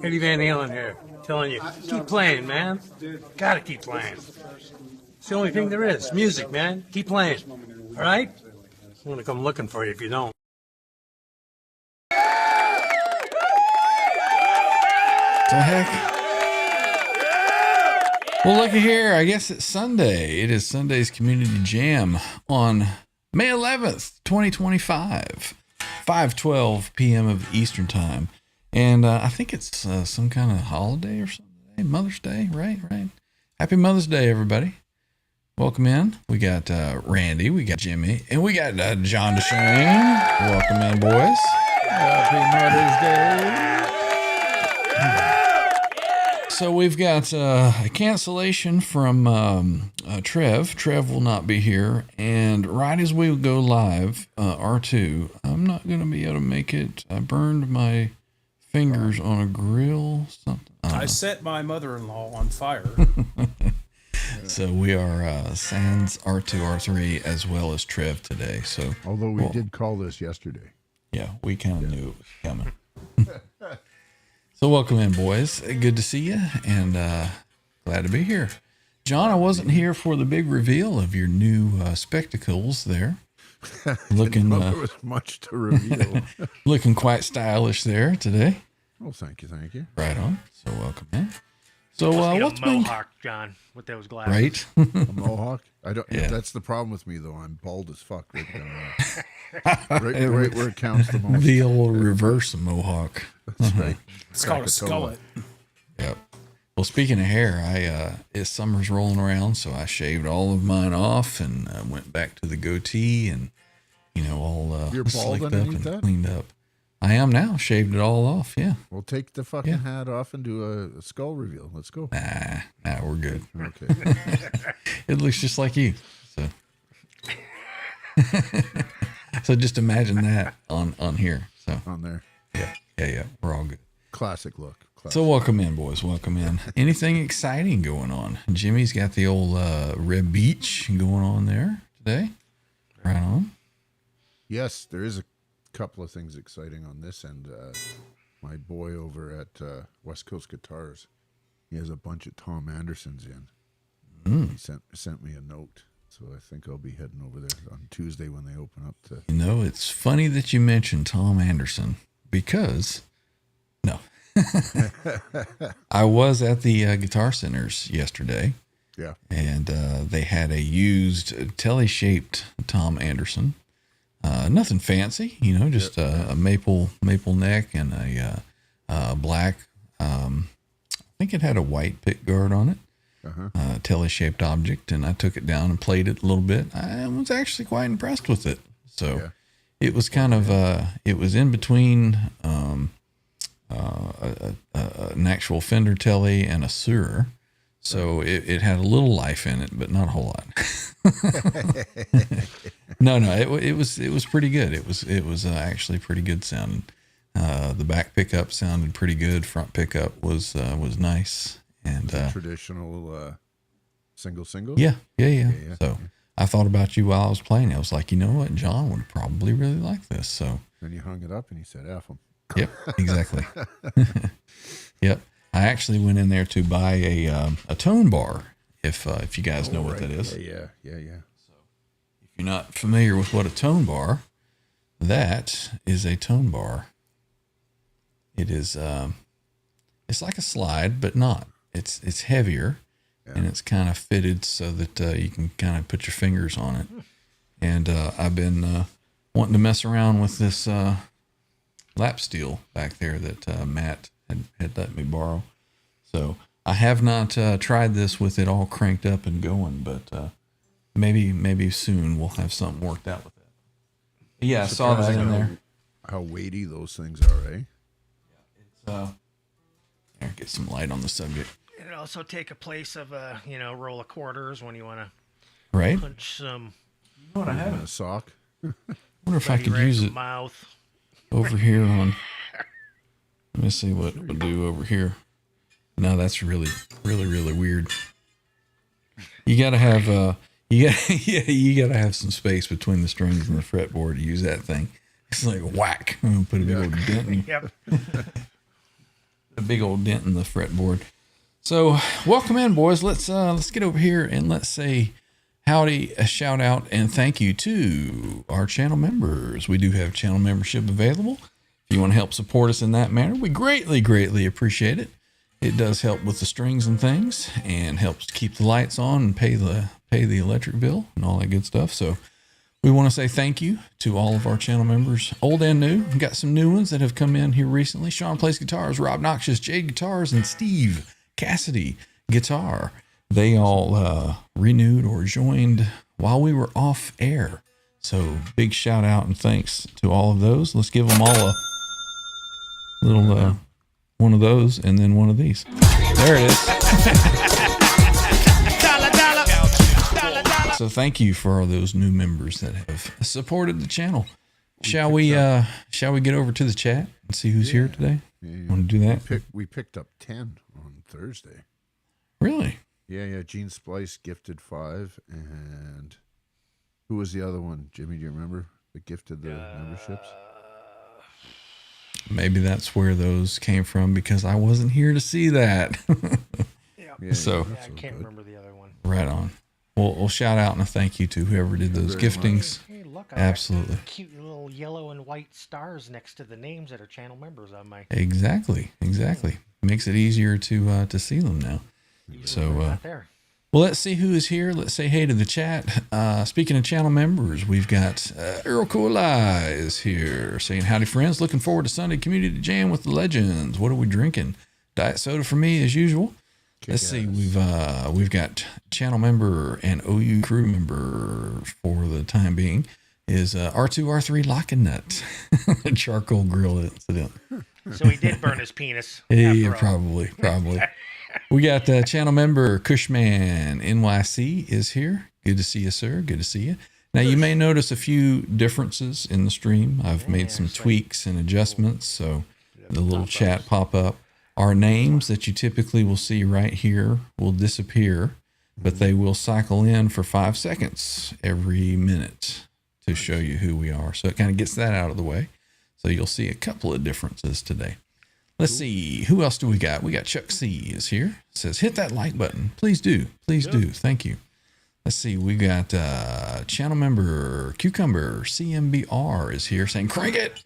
Eddie Van Halen here, telling you, keep playing, man. Gotta keep playing. It's the only thing there is. Music, man. Keep playing. All right? I'm gonna come looking for you if you don't. The heck? Well, looky here. I guess it's Sunday. It is Sunday's Community Jam on May 11th, 2025, 5:12 p.m. of Eastern Time. And I think it's some kind of holiday or something. Mother's Day, right? Right. Happy Mother's Day, everybody. Welcome in. We got Randy, we got Jimmy, and we got John DeShane. Welcome in, boys. Happy Mother's Day. So we've got a cancellation from Trev. Trev will not be here. And right as we go live, R2, I'm not going to be able to make it. I burned my fingers on a grill. Something. I set my mother-in-law on fire. So we are sans R2, R3, as well as Trev today. So although we did call this yesterday. Yeah, we kind of knew it was coming. So welcome in, boys. Good to see you, and glad to be here. John, I wasn't here for the big reveal of your new spectacles there. Looking, there was much to reveal. Looking quite stylish there today. Well, thank you. Right on. So welcome in. So what's a mohawk, John, with those glasses? Right? A mohawk? I don't. Yeah. That's the problem with me, though. I'm bald as fuck. Right where it counts the most. The old reverse mohawk. That's right. It's called a skullet. Yep. Well, speaking of hair, it's summer's rolling around, so I shaved all of mine off and went back to the goatee and, all You're bald slicked up underneath and that? cleaned up. I am now. Shaved it all off. Yeah. Well, take the fucking hat off and do a skull reveal. Let's go. Nah, we're good. Okay. It looks just like you. So, so just imagine that on here. So On there. Yeah. We're all good. Classic look. So welcome in, boys. Welcome in. Anything exciting going on? Jimmy's got the old Red Beach going on there today. Right on. Yes, there is a couple of things exciting on this end. My boy over at West Coast Guitars, he has a bunch of Tom Andersons in. He sent me a note, so I think I'll be heading over there on Tuesday when they open up. It's funny that you mentioned Tom Anderson because I was at the Guitar Centers yesterday. Yeah, and they had a used telly-shaped Tom Anderson. Nothing fancy, just a maple neck and a black. I think it had a white pick guard on it. Telly-shaped object, and I took it down and played it a little bit. I was actually quite impressed with it. So it was kind of it was in between an actual Fender telly and a Suhr. So it had a little life in it, but not a whole lot. No, it was pretty good. It was actually pretty good sounding. The back pickup sounded pretty good. Front pickup was nice and traditional single. Yeah. So I thought about you while I was playing. I was like, you know what, John would probably really like this. So then you hung it up and he said, "F him." Yep, exactly. Yep. I actually went in there to buy a tone bar, if you guys know what that is. Yeah. So if you're not familiar with what a tone bar, that is a tone bar. It is it's like a slide, but not. It's heavier, and it's kind of fitted so that you can kind of put your fingers on it. And I've been wanting to mess around with this lap steel back there that Matt had let me borrow. So I have not tried this with it all cranked up and going, but maybe soon we'll have something worked out with it. But yeah, I saw that in there. How weighty those things are, eh? It's here, get some light on the subject. It'd also take a place of a roll of quarters when you want to punch some. You know what I have? A sock. I wonder if I could use it mouth over here on. Let me see what we'll do over here. No, that's really weird. You gotta have you gotta have some space between the strings and the fretboard to use that thing. It's like whack. I'm gonna put a little dent in. Yep. a big old dent in the fretboard. So welcome in, boys. Let's get over here and let's say howdy, a shout out, and thank you to our channel members. We do have channel membership available. If you want to help support us in that manner, we greatly appreciate it. It does help with the strings and things, and helps to keep the lights on and pay the electric bill and all that good stuff. So we want to say thank you to all of our channel members, old and new. We've got some new ones that have come in here recently. Sean Plays Guitars, Rob Noxious, Jade Guitars, and Steve Cassidy Guitar. They all renewed or joined while we were off air. So big shout out and thanks to all of those. Let's give them all a little one of those and then one of these. There it is. So thank you for all those new members that have supported the channel. Shall we get over to the chat and see who's here today? Yeah. Want to do that? We picked up 10 on Thursday. Really? Yeah. Gene Splice gifted 5, and who was the other one? Jimmy, do you remember? That gifted the memberships? Maybe that's where those came from because I wasn't here to see that. Yeah. So I can't remember the other one. right on. We'll shout out and a thank you to whoever did those giftings. Hey, look, I Absolutely. got cute little yellow and white stars next to the names that are channel members on my. Exactly. Makes it easier to see them now. So Not there. well, let's see who is here. Let's say hey to the chat. Speaking of channel members, we've got Earl Cooleye is here saying howdy friends. Looking forward to Sunday community jam with the legends. What are we drinking? Diet soda for me as usual. Let's see. We've got channel member and OU crew member for the time being is R2R3 Lock and Nut charcoal grill incident. So he did burn his penis. Yeah, after all. probably. We got channel member Cushman NYC is here. Good to see you, sir. Good to see you. Now you may notice a few differences in the stream. I've made some tweaks and adjustments, so the little chat pop up. Our names that you typically will see right here will disappear, but they will cycle in for 5 seconds every minute to show you who we are. So it kind of gets that out of the way. So you'll see a couple of differences today. Let's see. Who else do we got? We got Chuck C is here. Says, hit that like button. Please do. Thank you. Let's see. We got channel member Cucumber CMBR is here saying, crank it.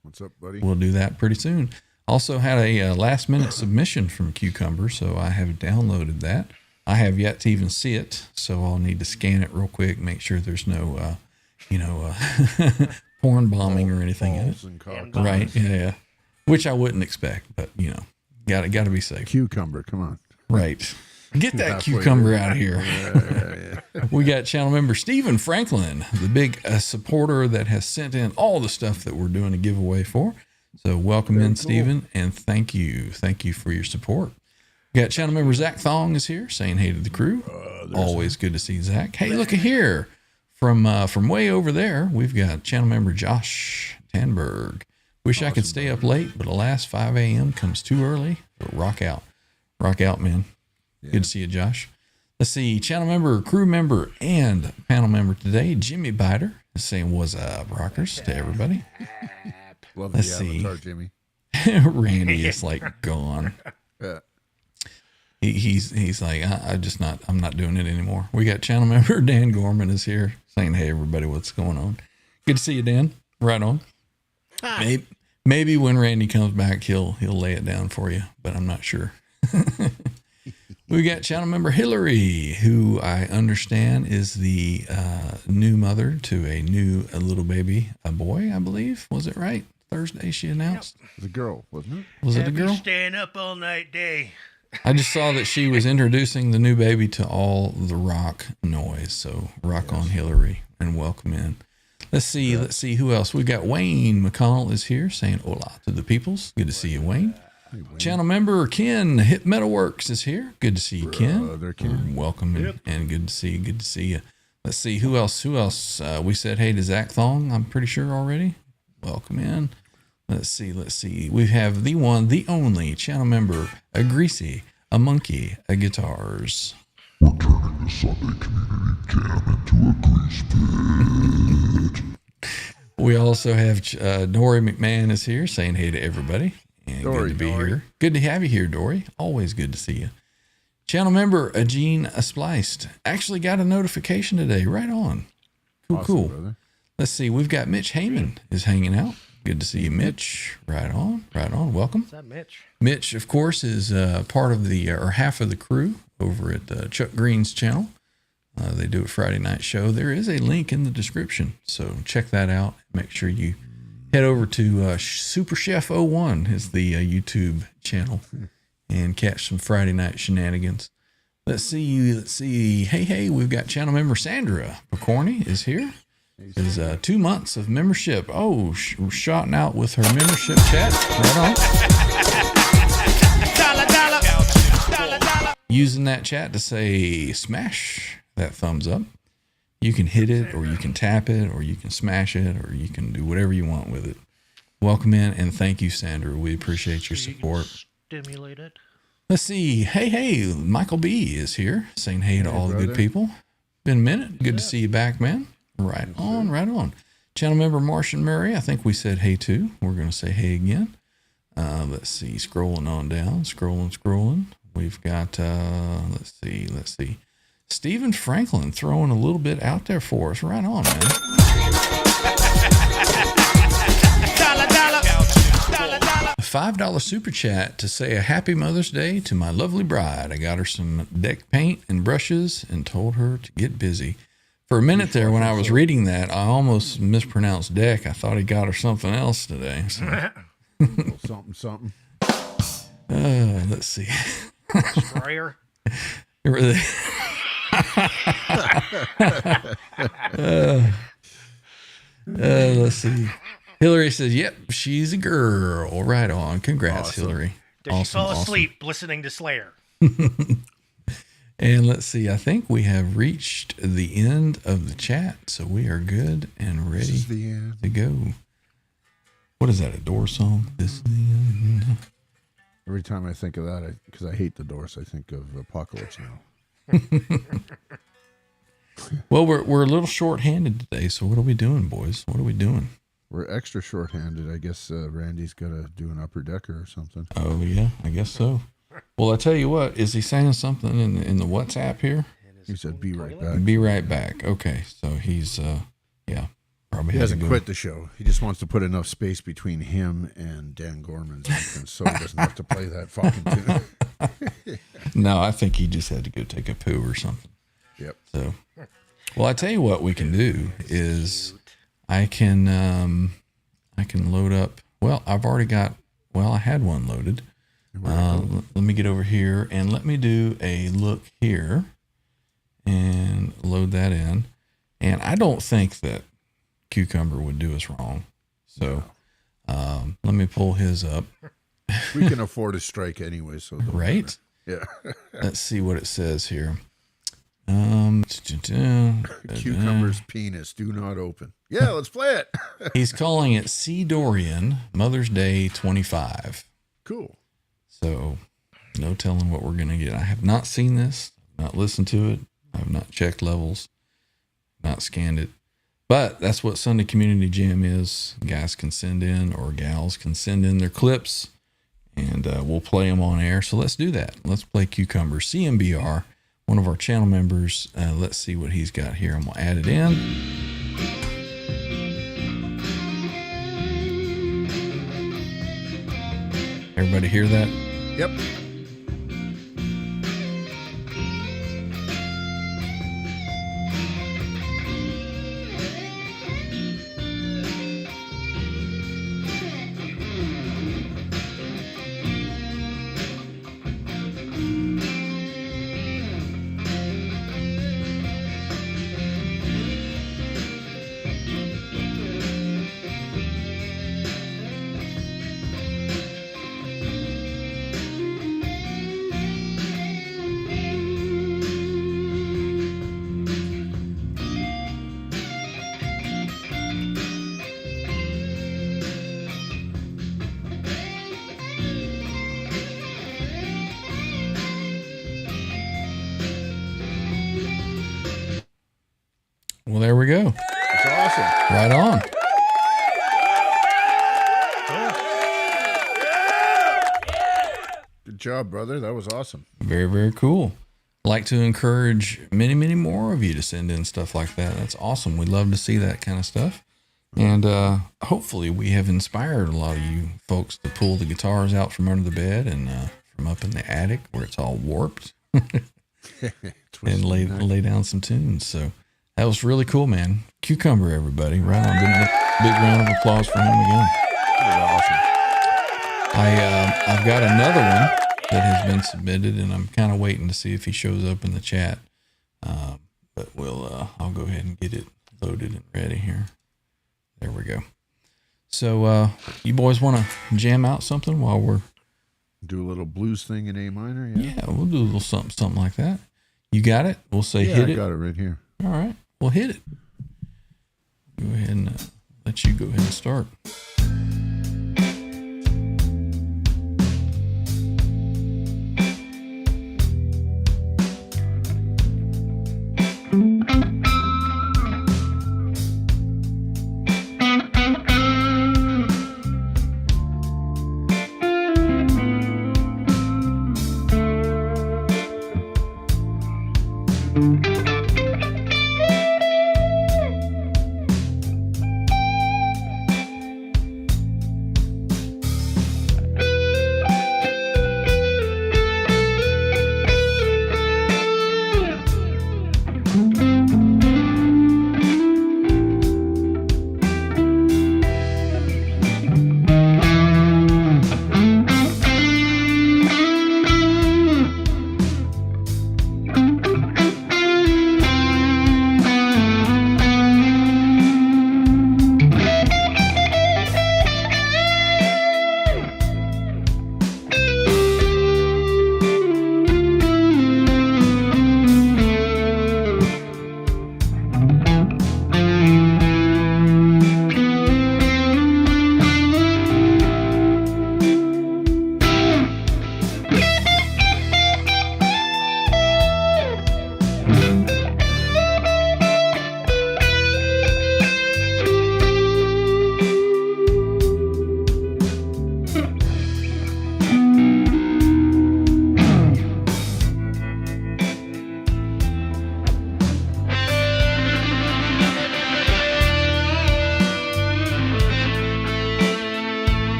What's up, buddy? We'll do that pretty soon. Also had a last minute submission from Cucumber, so I have downloaded that. I have yet to even see it, so I'll need to scan it real quick, make sure there's no, porn bombing or anything in it. Right? Yeah. Which I wouldn't expect, but got to be safe. Cucumber, come on. Right. Get that Halfway cucumber there. out of here. Yeah. We got channel member Stephen Franklin, the big supporter that has sent in all the stuff that we're doing a giveaway for. So welcome in, Stephen, and thank you for your support. We got channel member Zach Thong is here saying hey to the crew. Always good to see Zach. Hey, look at here from way over there. We've got channel member Josh Tanberg. Wish I could stay up late, but alas, 5 a.m. comes too early. But rock out, man. Yeah. Good to see you, Josh. Let's see, channel member, crew member, and panel member today, Jimmy Biter, is saying what's up, rockers, to everybody. Love Let's the avatar, see. Jimmy. Randy is like gone. Yeah. He's like, I'm not doing it anymore. We got channel member Dan Gorman is here saying, hey, everybody, what's going on? Good to see you, Dan. Right on. Maybe when Randy comes back, he'll lay it down for you, but I'm not sure. We got channel member Hillary, who I understand is the new mother to a little baby, a boy, I believe. Was it right? Thursday she announced. It was a girl, wasn't it? Was it a Happy girl? Staying up all night day. I just saw that she was introducing the new baby to all the rock noise. So rock on, Hillary, and welcome in. Let's see who else. We got Wayne McConnell is here saying hola to the peoples. Good to see you, Wayne. Hey, Wayne. Channel member Ken Hit Metalworks is here. Good to see you, Ken. Brother Ken. Welcome and good to see you. Good to see you. Let's see who else. We said hey to Zach Thong. I'm pretty sure already. Welcome in. Let's see. We have the one, the only channel member, a Greasy, a Monkey, a Guitars. We're turning the Sunday community jam into a grease pit. We also have Dory McMahon is here saying hey to everybody. And Dory, good to be Dory. here. Good to have you here, Dory. Always good to see you. Channel member Gene Spliced actually got a notification today. Right on. Cool, Awesome, cool. brother. Let's see. We've got Mitch Heyman is hanging out. Good to see you, Mitch. Right on. Right on. Welcome. What's up, Mitch? Mitch, of course, is part of the or half of the crew over at Chuck Green's channel. They do a Friday night show. There is a link in the description, so check that out. Make sure you head over to Super Chef 01 is the YouTube channel and catch some Friday night shenanigans. Let's see. Hey, we've got channel member Sandra Picorni is here. Is 2 months of membership. Oh, shouting out with her membership chat. Right on. Using that chat to say smash that thumbs up. You can hit it, or you can tap it, or you can smash it, or you can do whatever you want with it. Welcome in, and thank you, Sandra. We appreciate your support. Stimulate it. Let's see. Hey, Michael B is here, saying hey to all the good brother. people. Been a minute. Good to see you back, man. Right on. Channel member Martian Murray, I think we said hey to. We're going to say hey again. Let's see. Scrolling on down. Scrolling. We've got, let's see. Stephen Franklin throwing a little bit out there for us. Right on, man. A $5 super chat to say a happy Mother's Day to my lovely bride. I got her some deck paint and brushes and told her to get busy. For a minute there, when I was reading that, I almost mispronounced deck. I thought he got her something else today. So. something. Let's see. Sprayer. Let's see. Hillary says, yep, she's a girl. Right on. Congrats, Awesome. Hillary. Did she fall asleep listening to Slayer? And let's see. I think we have reached the end of the chat, so we are good and ready This is the end. to go. What is that, a Doors song? This is the end. Every time I think of that, because I hate the Doors, I think of Apocalypse Now. Well, we're a little short-handed today, so what are we doing, boys? What are we doing? We're extra short-handed. I guess Randy's got to do an upper decker or something. Oh, yeah, I guess so. Well, I tell you what, is he saying something in the WhatsApp here? He said, "Be right back." Be right back. Okay, so he's, yeah, probably He hasn't to go. quit the show. He just wants to put enough space between him and Dan Gorman's entrance so he doesn't have to play that fucking tune. No, I think he just had to go take a poo or something. Yep. So, well, I tell you what we can do is I can load up. Well, I had one loaded. Let me get over here and let me do a look here and load that in. And I don't think that Cucumber would do us wrong. So, let me pull his up. We can afford a strike anyway, so don't Right? matter. Yeah. Let's see what it says here. Cucumber's penis, do not open. Yeah, let's play it. He's calling it C. Dorian Mother's Day 25. Cool. So, no telling what we're going to get. I have not seen this, not listened to it. I have not checked levels, not scanned it. But that's what Sunday Community Jam is. Guys can send in, or gals can send in their clips, and we'll play them on air. So let's do that. Let's play Cucumber. CMBR, one of our channel members. Let's see what he's got here. I'm going to add it in. Everybody hear that? Yep. Well, there we go. It's awesome. Right on. job, brother. That was awesome. Very, very cool. Like to encourage many, many more of you to send in stuff like that. That's awesome. We love to see that kind of stuff. And hopefully we have inspired a lot of you folks to pull the guitars out from under the bed and from up in the attic where it's all warped and lay down some tunes. So that was really cool, man. Cucumber, everybody. Right on. Big round of applause for him again. That was awesome. I've got another one that has been submitted, and I'm kind of waiting to see if he shows up in the chat. But I'll go ahead and get it loaded and ready here. There we go. So, you boys want to jam out something while we're Do a little blues thing in A minor? Yeah, we'll do a little something like that. You got it? We'll say hit it. I got it right here. All right. We'll hit it. Go ahead and let you go ahead and start.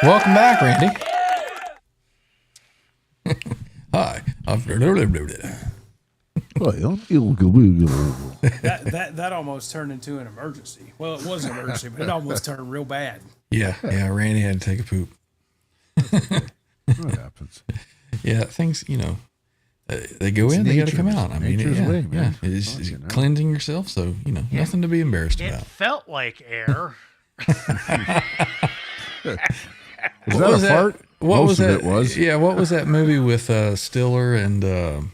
Welcome back, Randy. Hi. That almost turned into an emergency. Well, it was an emergency, but it almost turned real bad. Yeah, Randy had to take a poop. What happens? Yeah, things, they go in, they got to come nature's- out. I mean, nature's yeah, way, man. It's Fucking hell. cleansing yourself, so, nothing to be embarrassed It about. felt like air. Was that a fart? What Most was of that? it was. Yeah, what was that movie with Stiller and the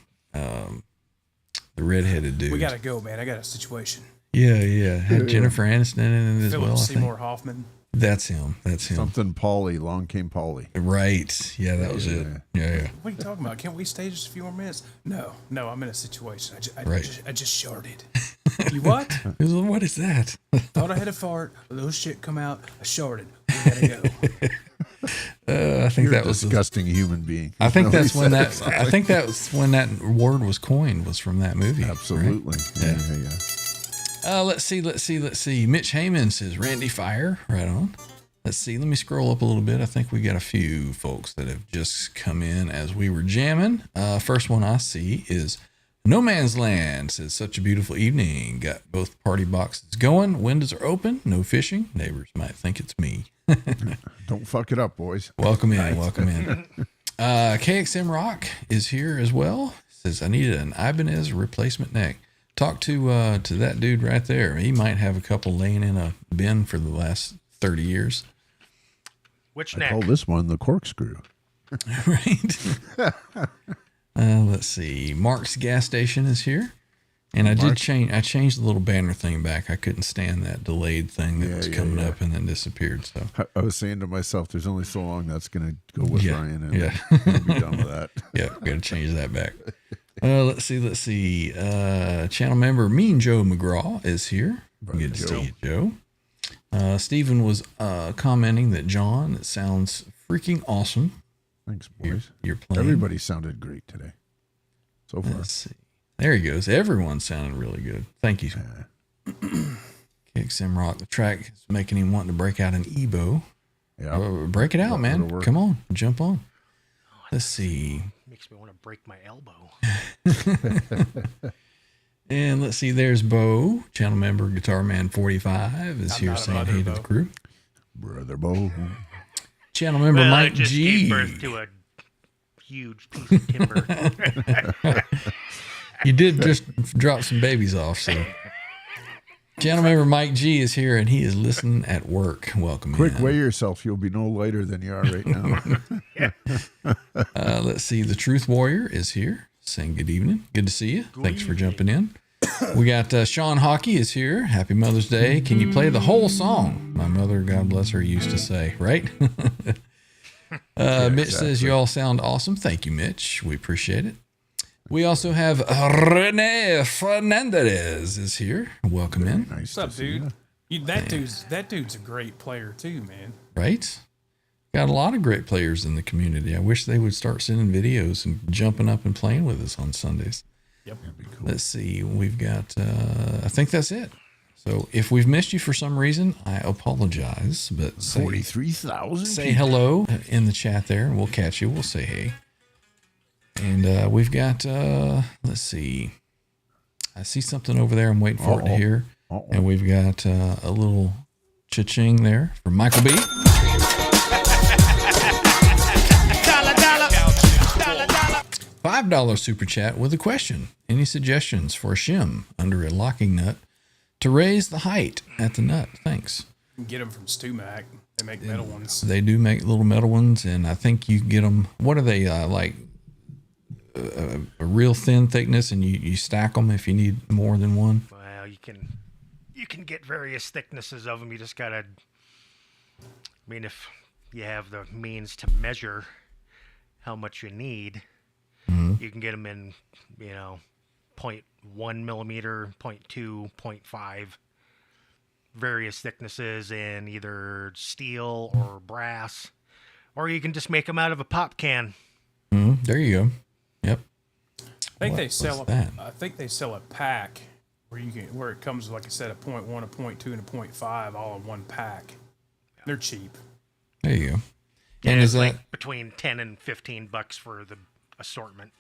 redheaded dude? We got to go, man. I got a situation. Yeah. Had Jennifer Aniston in it as Philip well, I Seymour think. Hoffman. That's him. Something Polly. Long came Polly. Right. Yeah, that was it. Yeah. What are you talking about? Can't we stay just a few more minutes? No, I'm in a situation. I Right. just sharted. You what? What is that? Thought I had a fart. A little shit come out. I sharted. We gotta go. I think You're that a was. disgusting human being. I think Nobody that's when said that. something. I think that was when that word was coined. Was from that movie. right? Absolutely. Yeah. Let's see. Mitch Heyman says Randy Fire. Right on. Let's see. Let me scroll up a little bit. I think we got a few folks that have just come in as we were jamming. First one I see is No Man's Land. Says such a beautiful evening. Got both party boxes going. Windows are open. No fishing. Neighbors might think it's me. Don't fuck it up, boys. Welcome in. Welcome in. KXM Rock is here as well. Says I needed an Ibanez replacement neck. Talk to that dude right there. He might have a couple laying in a bin for the last 30 years. Which I neck? call this one the corkscrew. Right. Let's see. Mark's gas station is here. And I changed the little banner thing back. I couldn't stand that delayed thing that was coming up and then disappeared. So I was saying to myself, there's only so long that's going to go with Ryan, and yeah. we'll be done with that. yeah, got to change that back. Let's see. Channel member Mean Joe McGraw is here. Good to see you, Joe. Stephen was commenting that John, it sounds freaking awesome. Thanks, boys. You're playing. Everybody sounded great today. So far. Let's see. There he goes. Everyone sounded really good. Thank you. KXM Rock. The track is making him want to break out an Evo. Yeah. Break it out, man. work. Come on. Jump on. Let's see. Makes me want to break my elbow. And let's see. There's Bo, channel member Guitar Man 45 is I'm here not a saying mother, hey to the Bo. crew. Brother Bo. Channel member Well, Mike I just G. gave birth to a huge piece of timber. You did just drop some babies off, so. Channel member Mike G is here and he is listening at work. Welcome Quick, in. weigh yourself. You'll be no lighter than you are right now. Let's see. The Truth Warrior is here saying good evening. Good to see you. Thanks for jumping in. We got Sean Hockey is here. Happy Mother's Day. Can you play the whole song? My mother, God bless her, used to say, right? Mitch says you all sound awesome. Thank you, Mitch. We appreciate it. We also have Rene Fernandez is here. Welcome in. Nice. What's up, to see dude? you. That dude's a great player too, man. Right? Got a lot of great players in the community. I wish they would start sending videos and jumping up and playing with us on Sundays. Yep. Let's see. We've got, I think that's it. So if we've missed you for some reason, I apologize, but say 43,000. hello in the chat there and we'll catch you. We'll say hey. And we've got, let's see. I see something over there. I'm waiting for it to hear. And we've got a little cha-ching there from Michael B. $5 super chat with a question. Any suggestions for a shim under a locking nut to raise the height at the nut? Thanks. You can get them from StuMac. They make metal ones. They do make little metal ones, and I think you can get them. What are they like? A real thin thickness, and you stack them if you need more than one. Well, you can get various thicknesses of them. You just gotta. I mean, if you have the means to measure how much you need, you can get them in, 0.1 millimeter, 0.2, 0.5, various thicknesses in either steel or brass, or you can just make them out of a pop can. There you go. Yep. I think What they was sell a pack where it comes like I said, a 0.1, a 0.2, and a 0.5 all in one pack. They're cheap. There you go. Yeah, And it's is that like between 10 and $15 for the assortment.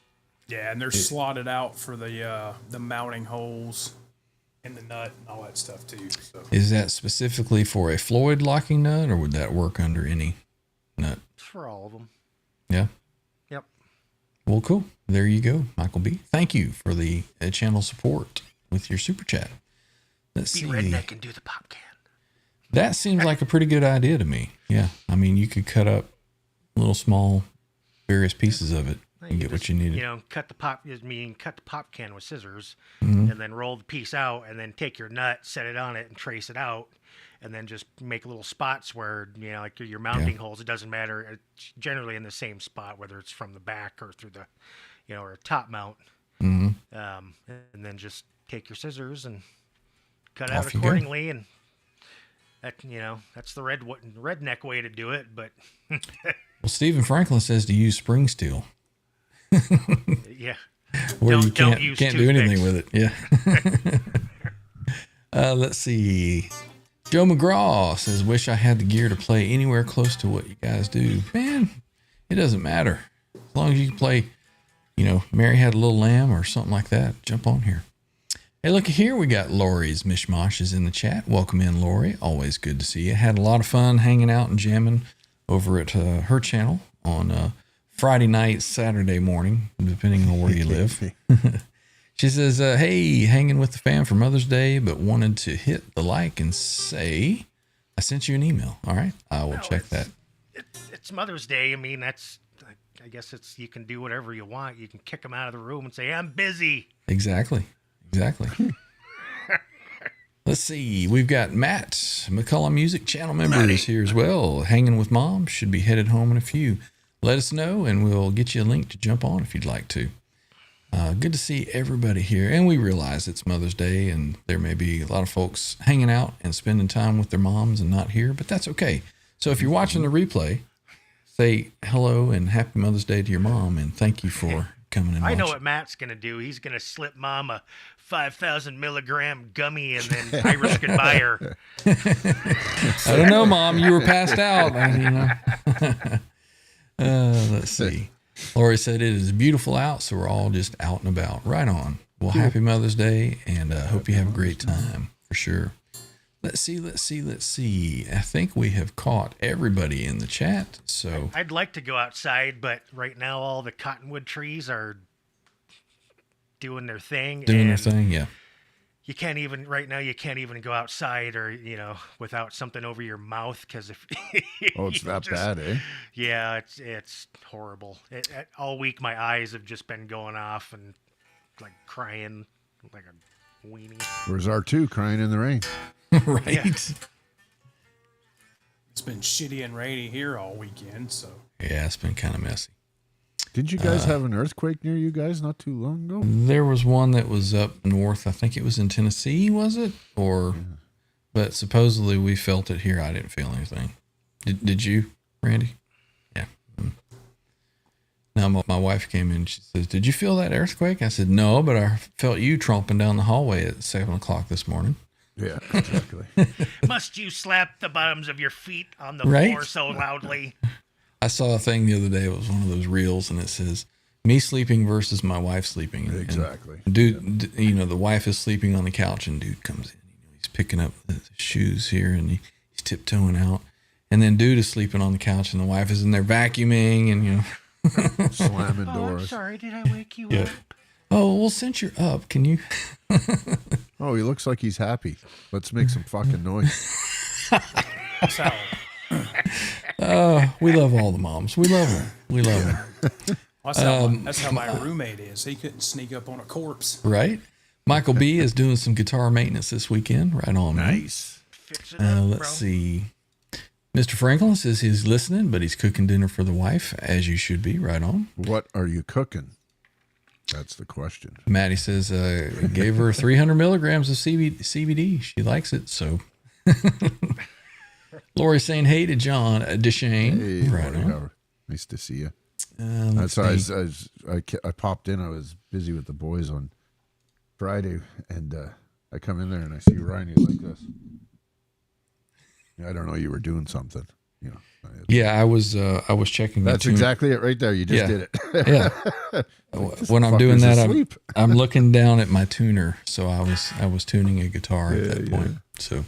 Yeah, and they're slotted out for the mounting holes and the nut and all that stuff too. So is that specifically for a Floyd locking nut, or would that work under any nut? It's for all of them. Yeah. Yep. Well, cool. There you go, Michael B. Thank you for the channel support with your super chat. Let's Be see. redneck and do the pop can. That seems like a pretty good idea to me. Yeah. I mean, you could cut up little small various pieces of it and get what you needed. You know, cut the pop can with scissors, Mm-hmm. and then roll the piece out, and then take your nut, set it on it, and trace it out, and then just make little spots where, you know, like your mounting holes. It doesn't matter. It's generally in the same spot, whether it's from the back or through the, you know, or a top mount. Mm-hmm. And then just take your scissors and cut Off out you go. accordingly, and that, you know, that's the redneck way to do it. But Well, Stephen Franklin says to use spring steel, yeah. where you Don't can't use do anything toothpicks. with it. Yeah. Let's see. Joe McGraw says, wish I had the gear to play anywhere close to what you guys do. Man, it doesn't matter. As long as you can play, you know, Mary Had a Little Lamb or something like that, jump on here. Hey, look here. We got Lori's Mishmash is in the chat. Welcome in, Lori. Always good to see you. Had a lot of fun hanging out and jamming over at her channel on Friday night, Saturday morning, depending on where you live. She says, hey, hanging with the fam for Mother's Day, but wanted to hit the like and say, I sent you an email. All right. I will check that. It's Mother's Day. I mean, I guess you can do whatever you want. You can kick them out of the room and say, I'm busy. Exactly. Let's see. We've got Matt, McCullough Music Channel members here as well. Hanging with Mom. Should be headed home in a few. Let us know, and we'll get you a link to jump on if you'd like to. Good to see everybody here. And we realize it's Mother's Day, and there may be a lot of folks hanging out and spending time with their moms and not here, but that's okay. So if you're watching the replay, say hello and happy Mother's Day to your mom, and thank you for coming and I watching. know what Matt's going to do. He's going to slip Mom a 5,000 milligram gummy, and then Iris can buy her. I don't know, Mom. You were passed out. Let's see. Lori said it is beautiful out, so we're all just out and about. Right on. Well, happy Mother's Day, and hope you have a great time for sure. Let's see. I think we have caught everybody in the chat. So I'd like to go outside, but right now all the cottonwood trees are doing their thing. Yeah. You can't even go outside or, you know, without something over your mouth, because if Oh, it's that bad, eh? Yeah, it's horrible. All week my eyes have just been going off and like crying like a weenie. Where's R2 crying in the rain? Right. Yeah. it's been shitty and rainy here all weekend. So Yeah, it's been kind of messy. Didn't you guys have an earthquake near you guys not too long ago? There was one that was up north. I think it was in Tennessee, was it? But supposedly we felt it here. I didn't feel anything. Did you, Randy? Yeah. Now my wife came in. She says, "Did you feel that earthquake?" I said, "No, but I felt you tromping down the hallway at 7:00 this morning." Yeah, exactly. Must you slap the bottoms of your feet on the Right? floor so loudly? I saw a thing the other day. It was one of those reels, and it says, "Me sleeping versus my wife sleeping." And Exactly. dude, you know, the wife is sleeping on the couch, and dude comes in. You know, he's picking up the shoes here, and he's tiptoeing out. And then dude is sleeping on the couch, and the wife is in there vacuuming, and you know, Slamming Oh, I'm doors. sorry. Did I wake you up? oh well, since you're up, can you? Oh, he looks like he's happy. Let's make some fucking noise. that's how We love all the moms. We love them. We love them. that's how my roommate is. He couldn't sneak up on a corpse. Right? Michael B is doing some guitar maintenance this weekend. Right on. man. Nice. Fix it up, Let's bro. see. Mr. Franklin says he's listening, but he's cooking dinner for the wife, as you should be. Right on. What are you cooking? That's the question. Maddie says gave her 300 milligrams of CBD. She likes it, so. Lori saying hey to John Deshane. Hey, right Lori, on. nice to see you. Let's That's see. I popped in. I was busy with the boys on Friday, and I come in there and I see Ryan. He's like this. I don't know. You were doing something. you know. Yeah, I was checking. That's exactly it right there. You just did it. Yeah. When I'm doing fucker's that, asleep. I'm looking down at my tuner. So I was tuning a guitar at that point. So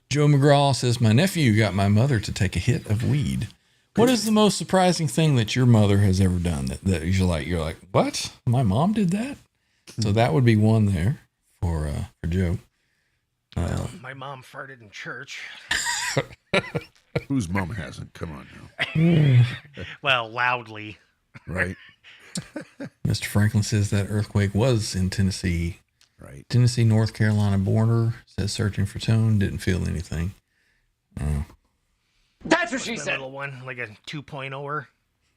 Joe McGraw says, my nephew got my mother to take a hit of weed. What is the most surprising thing that your mother has ever done that you're like, what? My mom did that? So that would be one there for Joe. My mom farted in church. Whose mom hasn't? Come on now. Well, loudly. Right. Mr. Franklin says that earthquake was in Tennessee. Right. Tennessee, North Carolina border. Says searching for tone. Didn't feel anything. That's what she A said. little one, like a 2.0er.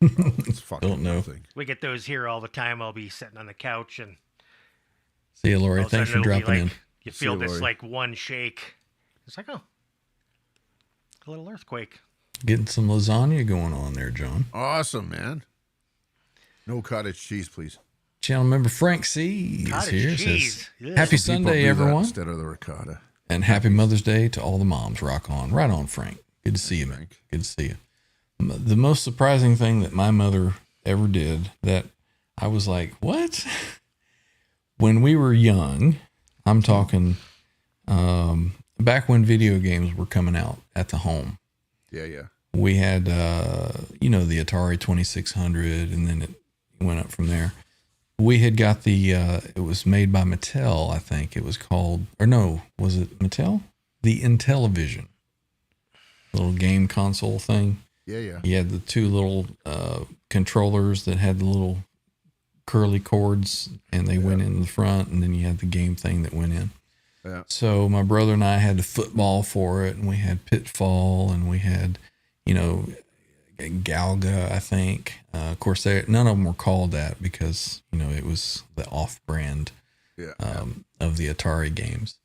It's fucking Don't know. nothing. We get those here all the time. I'll be sitting on the couch and See you, Lori. all of a Thanks for sudden it'll be dropping in. like, you feel you, this Lori. like one shake. It's like, oh, a little earthquake. Getting some lasagna going on there, John. Awesome, man. No cottage cheese, please. Channel member Frank C is Cottage here. cheese. Says, Ugh. happy People Sunday, do that everyone. instead of the ricotta. And happy Mother's Day to all the moms. Rock on. Right on, Frank. Good to see you, man. Frank. Good to see you. The most surprising thing that my mother ever did that I was like, what? When we were young, I'm talking back when video games were coming out at the home. Yeah. We had, the Atari 2600, and then it went up from there. We had got it was made by Mattel, I think. It was called, or no, was it Mattel? The Intellivision. Little game console thing. Yeah. You had the two little controllers that had the little curly cords, and they went in the front, and then you had the game thing that went in. Yeah. So my brother and I had the football for it, and we had Pitfall, and we had, Galga, I think. Of course, none of them were called that because, it was the off-brand Yeah. of the Atari games.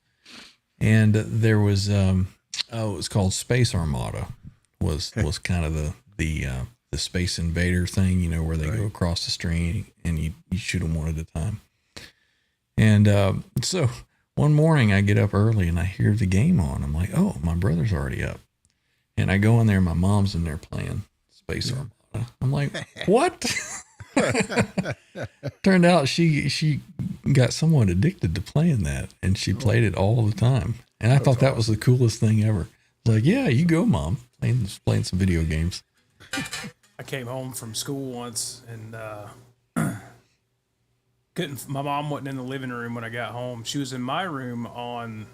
And there was, it was called Space Armada, was kind of the Space Invader thing, where they go across the screen and you shoot them one at a time. And so one morning I get up early and I hear the game on. I'm like, oh, my brother's already up. And I go in there, my mom's in there playing Space Armada. I'm like, what? Turned out she got somewhat addicted to playing that, and she played it all the time. And I thought that was the coolest thing ever. I was like, yeah, you go, Mom, playing some video games. I came home from school once and my mom wasn't in the living room when I got home. She was in my room on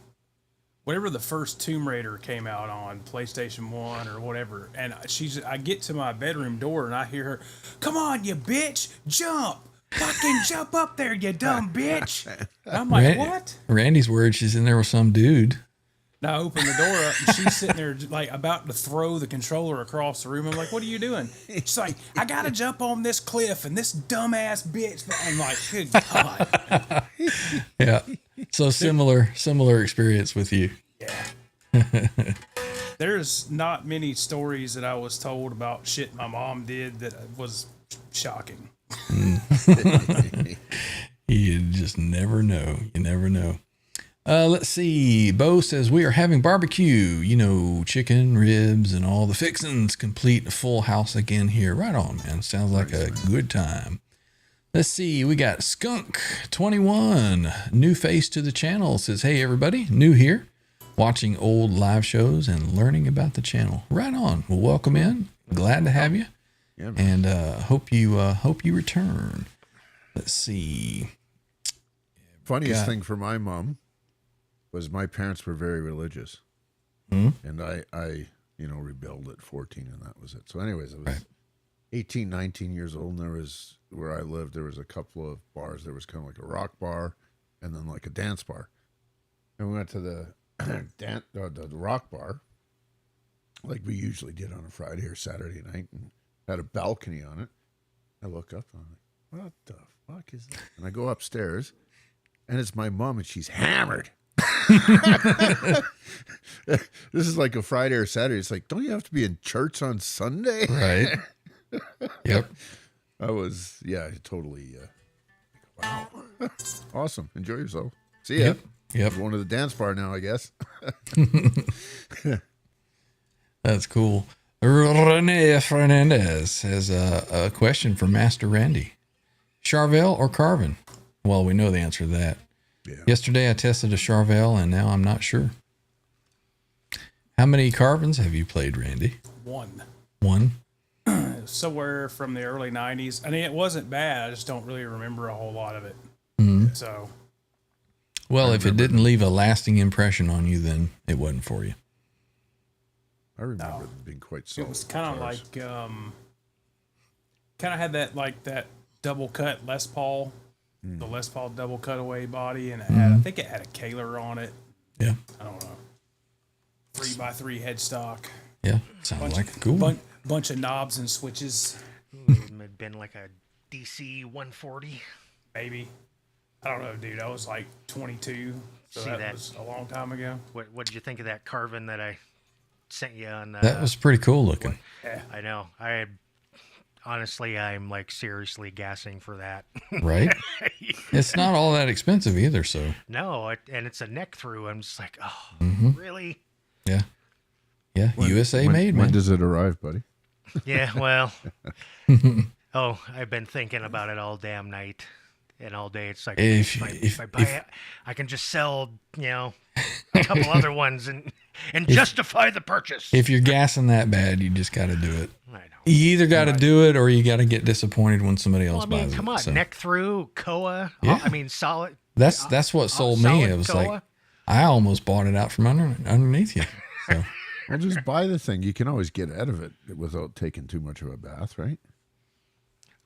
whatever the first Tomb Raider came out on, PlayStation 1 or whatever. And I get to my bedroom door and I hear her, come on, you bitch, jump. Fucking jump up there, you dumb bitch. And I'm like, what? Randy's worried she's in there with some dude. Now I open the door up and she's sitting there like about to throw the controller across the room. I'm like, what are you doing? She's like, I gotta jump on this cliff and this dumbass bitch. I'm like, good God. Yeah. So similar experience with you. Yeah. There's not many stories that I was told about shit my mom did that was shocking. You just never know. You never know. Let's see. Bo says we are having barbecue, chicken, ribs, and all the fixings, complete a full house again here. Right on, man. Sounds like a good time. Let's see. We got Skunk 21, new face to the channel. Says, hey, everybody, new here, watching old live shows and learning about the channel. Right on. Well, welcome in. Glad to have you. Yeah, and hope you return. Let's see. Funniest thing for my mom was my parents were very religious, and I rebelled at 14, and that was it. So anyways, I was 18, 19 years old, and there was, where I lived, there was a couple of bars. There was kind of like a rock bar and then like a dance bar. And we went to the the rock bar like we usually did on a Friday or Saturday night, and had a balcony on it. I look up and I'm like, what the fuck is that? And I go upstairs, and it's my mom, and she's hammered. This is like a Friday or Saturday. It's like, don't you have to be in church on Sunday? Right. Yep. I was, totally. Wow. Awesome. Enjoy yourself. See ya. Yep. Going to the dance bar now, I guess. That's cool. Rene Fernandez has a question for Master Randy. Charvel or Carvin? Well, we know the answer to that. Yeah. Yesterday I tested a Charvel, and now I'm not sure. How many Carvins have you played, Randy? One. One? Somewhere from the early 90s. I mean, it wasn't bad. I just don't really remember a whole lot of it. So, Well, if it didn't leave a lasting impression on you, then it wasn't for you. I remember them being quite solid. it was kind of guitars. like, kind of had that double cut Les Paul, the Les Paul double cutaway body, and it had, I think it had a Kaler on it. Yeah. I don't know. 3x3 headstock. Yeah. Sounds like a cool one. Bunch of knobs and switches, It had been like a DC 140. maybe. I don't know, dude. I was like 22, so See that that? was a long time ago. What did you think of that carving that I sent you on? That was pretty cool looking. I know. Honestly, I'm like seriously gassing for that. Right? It's not all that expensive either, so. No, and it's a neck through. I'm just like, oh, really? Yeah. Yeah. USA made, man. When does it arrive, buddy? Yeah, well. Oh, I've been thinking about it all damn night and all day. It's like if I buy it, I can just sell, a couple other ones and justify the purchase. If you're gassing that bad, you just got to do it. I know. You either got to do it or you got to get disappointed when somebody else Well, I mean, buys come it. on, So neck through, Koa. Yeah. I mean, solid. that's what sold me. solid It was Koa. like, I almost bought it out from underneath you. So Well, just buy the thing. You can always get out of it without taking too much of a bath, right?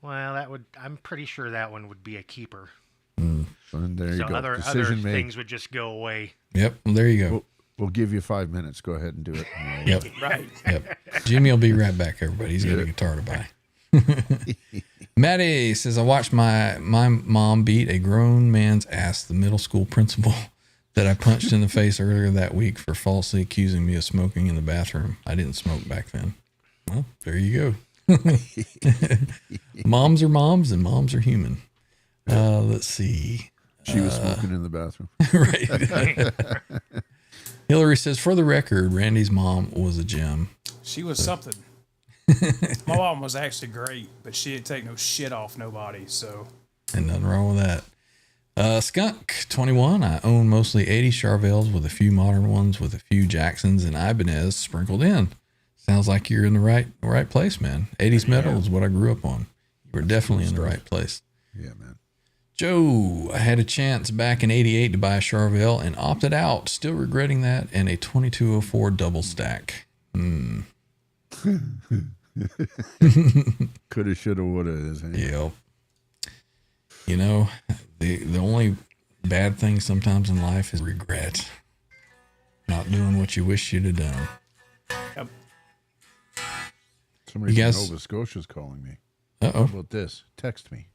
Well, I'm pretty sure that one would be a keeper. And there you So go. other Decision made. things would just go away. yep, well, there you go. We'll give you 5 minutes. Go ahead and do it. Yep, Right. yep. Jimmy will be right back, everybody. He's got a guitar to buy. Maddie says, I watched my mom beat a grown man's ass, the middle school principal that I punched in the face earlier that week for falsely accusing me of smoking in the bathroom. I didn't smoke back then. Well, there you go. Moms are moms and moms are human. Let's see. She was smoking in the bathroom. Right. Hillary says, for the record, Randy's mom was a gem. She was something. My mom was actually great, but she didn't take no shit off nobody. So And nothing wrong with that. Skunk 21. I own mostly 80 Charvels with a few modern ones with a few Jacksons and Ibanez sprinkled in. Sounds like you're in the right place, man. 80s metal is what I grew up on. You were definitely in the right place. Yeah, man. Joe, I had a chance back in 88 to buy a Charvel and opted out. Still regretting that, and a 2204 double stack. Coulda, shoulda, woulda is. Yep. You know, the only bad thing sometimes in life is regret. Not doing what you wish you'd have done. yep. Somebody You from guys- Nova Scotia's calling me. Uh-oh. How about this? Text me.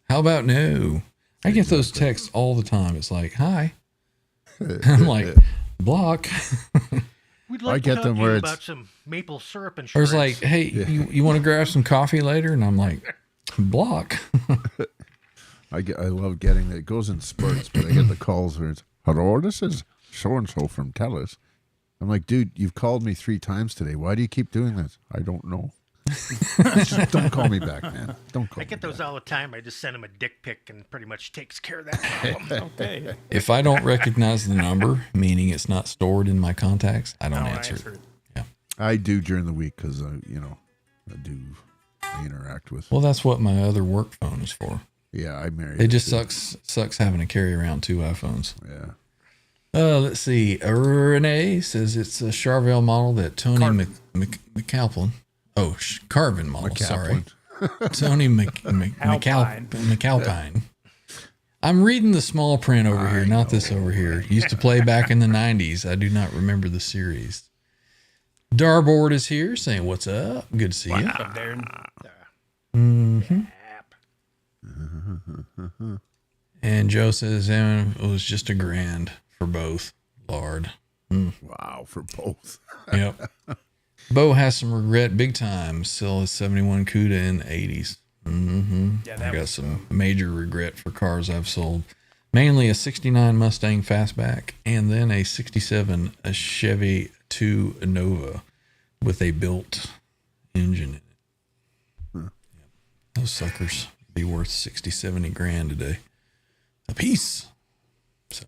How about no? I get those texts all the time. It's like, hi. I'm like, block. We'd I like get to them talk to where you it's- about some maple syrup Or insurance. it's like, hey, you want to grab some coffee later? And I'm like, block. I love getting it. It goes in spurts, but I get the calls where it's, hello, this is so-and-so from TELUS. I'm like, dude, you've called me 3 times today. Why do you keep doing this? I don't know. Just don't call me back, man. Don't call I get me those back. all the time. I just send him a dick pic and pretty much takes care of that problem. Okay. If I don't recognize the number, meaning it's not stored in my contacts, I don't I'll answer answer it. it. Yeah. I do during the week because, I interact with. Well, that's what my other work phone is for. Yeah, I married. It just sucks having to carry around 2 iPhones. Yeah. Let's see. Renee says it's a Charvel model that Tony McAlpin. Oh, Carvin model. Sorry. Tony McAlpine. I'm reading the small print over here, not this over here. Used to play back in the 90s. I do not remember the series. Darboard is here saying, what's up? Good to see you. Up there. And Joe says, it was just a grand for both. Lord. Wow, for both. Yep. Bo has some regret big time. Still a 71 CUDA in the 80s. Yeah, I that got was some major regret for cars I've sold. Mainly a 69 Mustang Fastback and then a 67 Chevy 2 Nova. with a built engine in it. Yeah. Those suckers be worth 60, 70 grand today a piece. So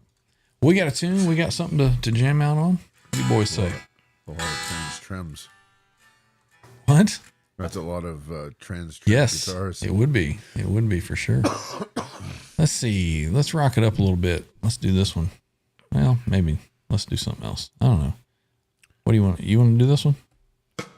we got a tune. We got something to jam out on. What do you boys say? A lot of trems. What? That's a lot of trans Yes, guitars. it would be. It would be for sure. Let's see. Let's rock it up a little bit. Let's do this one. Well, maybe let's do something else. I don't know. What do you want? You want to do this one? Thank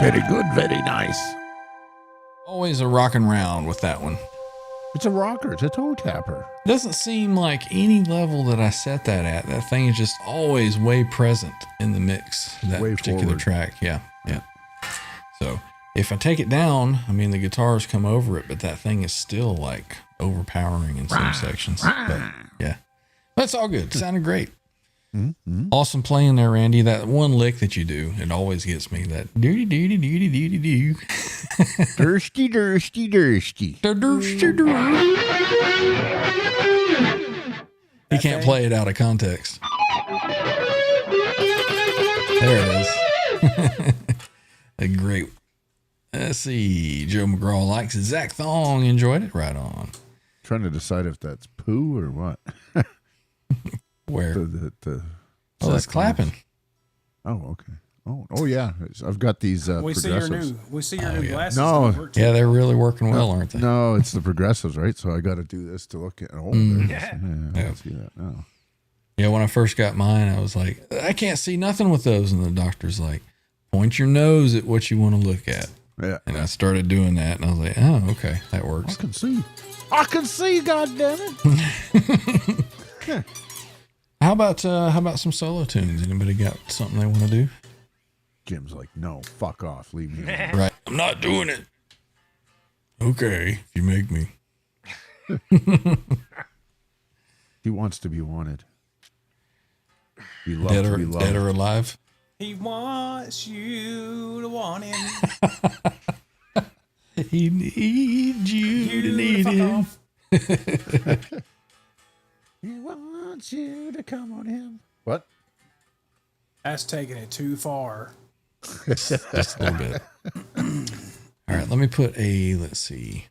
Very good, very nice. Always a rocking round with that one. It's a rocker. It's a toe tapper. Doesn't seem like any level that I set that at. That thing is just always way present in the mix. That Way particular forward. track. Yeah. So if I take it down, I mean, the guitars come over it, but that thing is still like overpowering in some sections. But yeah, that's all good. Sounded great. Awesome playing there, Randy. That one lick that you do, it always gets me. That doody doody doody doody doo. Thirsty, thirsty, thirsty. He can't play it out of context. There it is. A great. Let's see. Joe McGraw likes it. Zach Thong enjoyed it. Right on. Trying to decide if that's poo or what. Where? The Oh, that's clapping. Oh, okay. Oh yeah. I've got these We see your progressives. new glasses. No. don't work too Yeah, they're really working well, aren't they? No, it's the progressives, right? So I got to do this to look at. Oh, there it is. Yeah, I see that now. Yeah, when I first got mine, I was like, I can't see nothing with those. And the doctor's like, point your nose at what you want to look at. Yeah. And I started doing that, and I was like, oh, okay, that I works. can see. I can see, goddammit. How about some solo tunes? Anybody got something they want to do? Jim's like, no, fuck off. Leave me alone. Right. I'm not doing it. Okay, if you make me. He wants to be wanted. Be loved Dead to or, be loved. dead or alive? He wants you to want him. He needs you to need fuck him. off. He wants you to come on him. What? That's taking it too far. Just a little bit. All right, let me put let's see.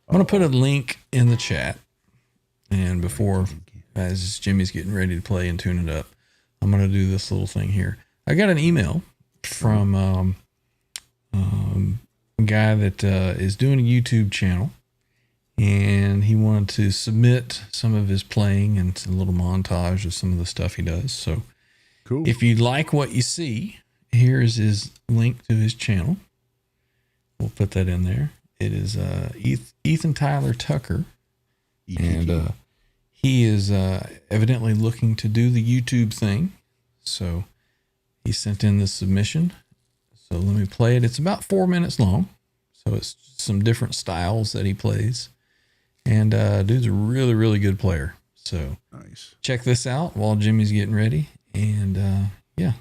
I'm going to put a link in the chat. And before, as Jimmy's getting ready to play and tune it up, I'm going to do this little thing here. I got an email from a guy that is doing a YouTube channel. And he wanted to submit some of his playing and a little montage of some of the stuff he does. So Cool. if you like what you see, here's his link to his channel. We'll put that in there. It is Ethan Tyler Tucker. And he is evidently looking to do the YouTube thing. So he sent in this submission. So let me play it. It's about 4 minutes long. So it's some different styles that he plays. And dude's a really, really good player. So Nice. check this out while Jimmy's getting ready. And yeah,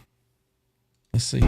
let's see.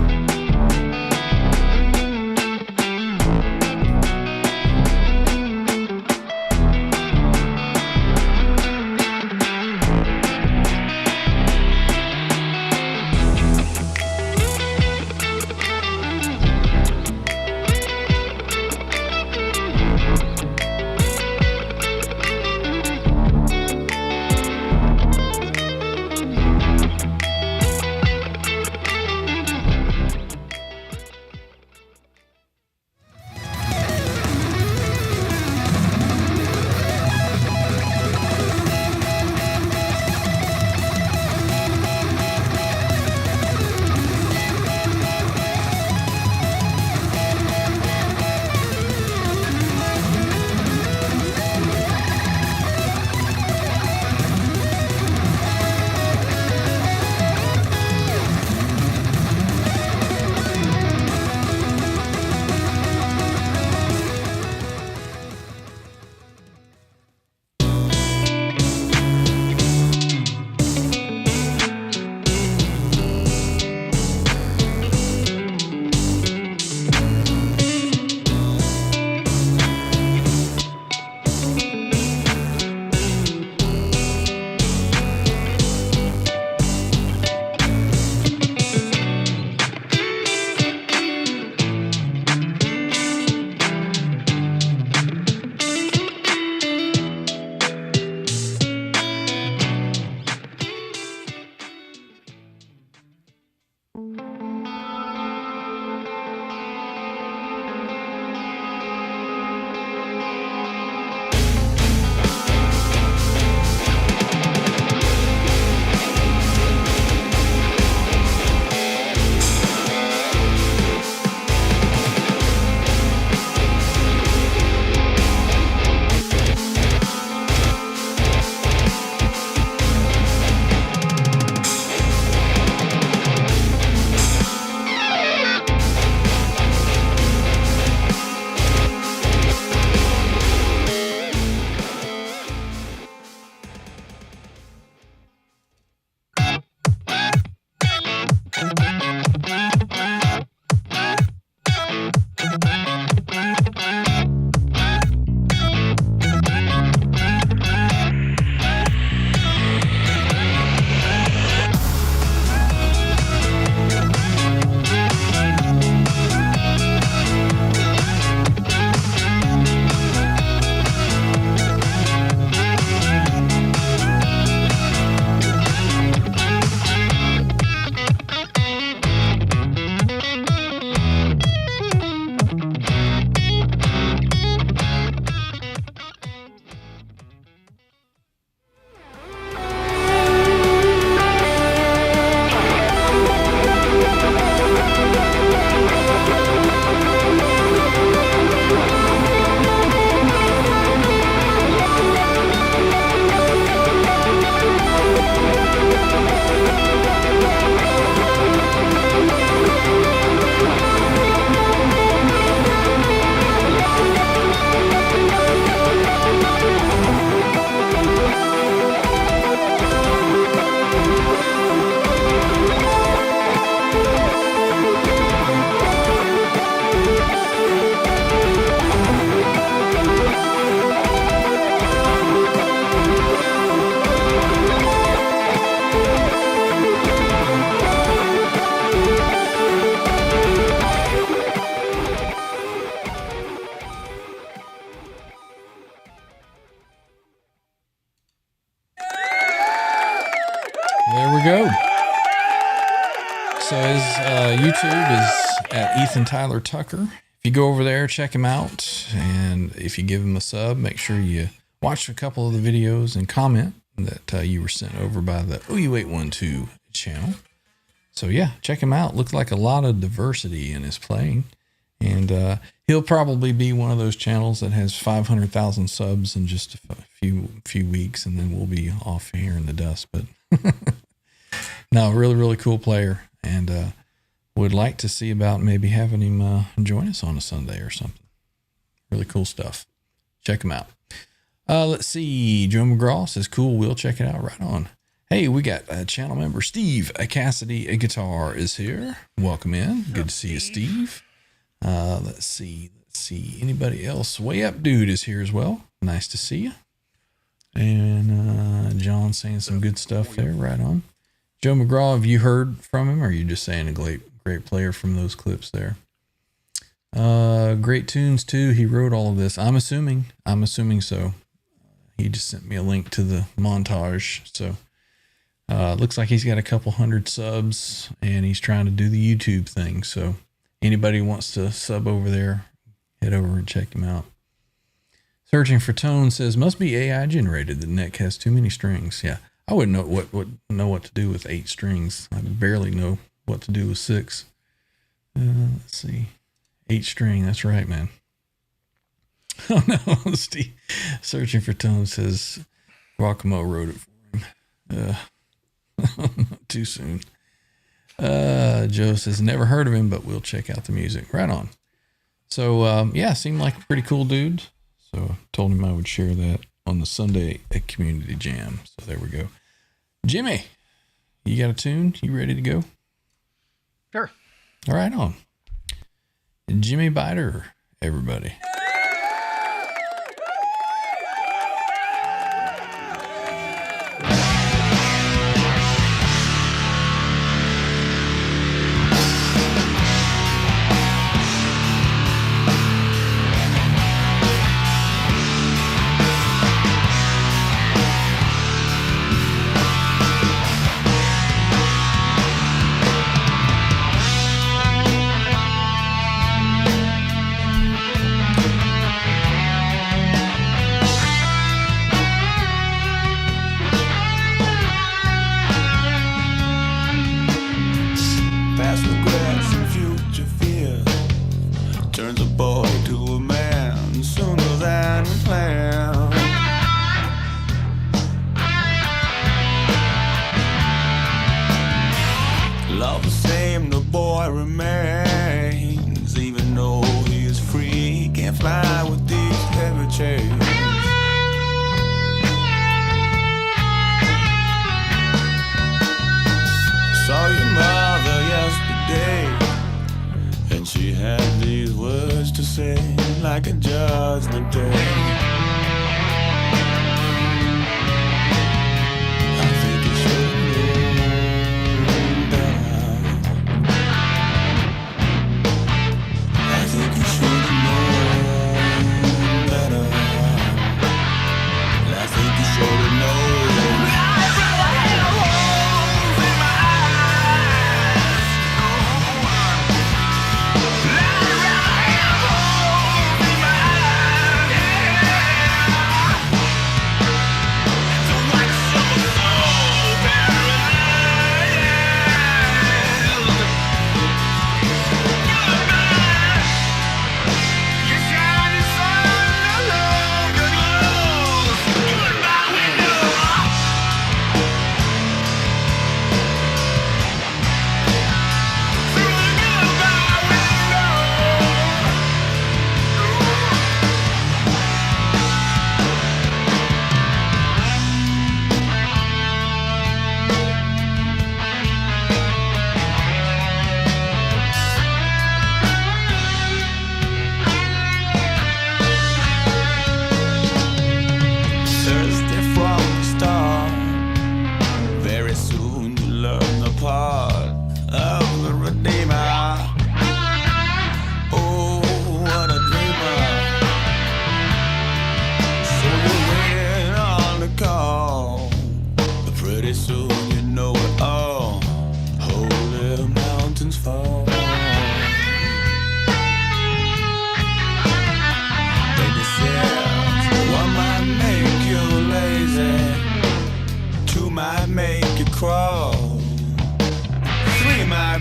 So his YouTube is at Ethan Tyler Tucker. If you go over there, check him out. And if you give him a sub, make sure you watch a couple of the videos and comment that you were sent over by the OU812 channel. So yeah, check him out. Looks like a lot of diversity in his playing. And he'll probably be one of those channels that has 500,000 subs in just a few weeks, and then we'll be off here in the dust. But no, really, really cool player. And would like to see about maybe having him join us on a Sunday or something. Really cool stuff. Check him out. Let's see. Joe McGraw says, cool, we'll check it out. Right on. Hey, we got channel member Steve Cassidy, a guitar, is here. Welcome in. Good to see you, Steve. Let's see. Anybody else? Way Up Dude is here as well. Nice to see you. And John saying some good stuff there. Right on. Joe McGraw, have you heard from him, or are you just saying a great player from those clips there? Great tunes too. He wrote all of this. I'm assuming so. He just sent me a link to the montage. So looks like he's got a couple hundred subs, and he's trying to do the YouTube thing. So anybody who wants to sub over there, head over and check him out. Searching for Tone says, must be AI generated. The neck has too many strings. Yeah, I wouldn't know what to do with 8 strings. I barely know what to do with 6. Let's see. 8 string. That's right, man. Oh no, Steve. Searching for Tone says, Guacamo wrote it for him. Too soon. Joe says, never heard of him, but we'll check out the music. Right on. So, yeah, seemed like a pretty cool dude. So told him I would share that on the Sunday at Community Jam. So there we go. Jimmy, you got a tune? You ready to go? Sure. All right, on. Jimmy Biter, everybody. Yeah.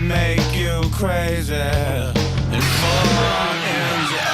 might make you crazy and fall in your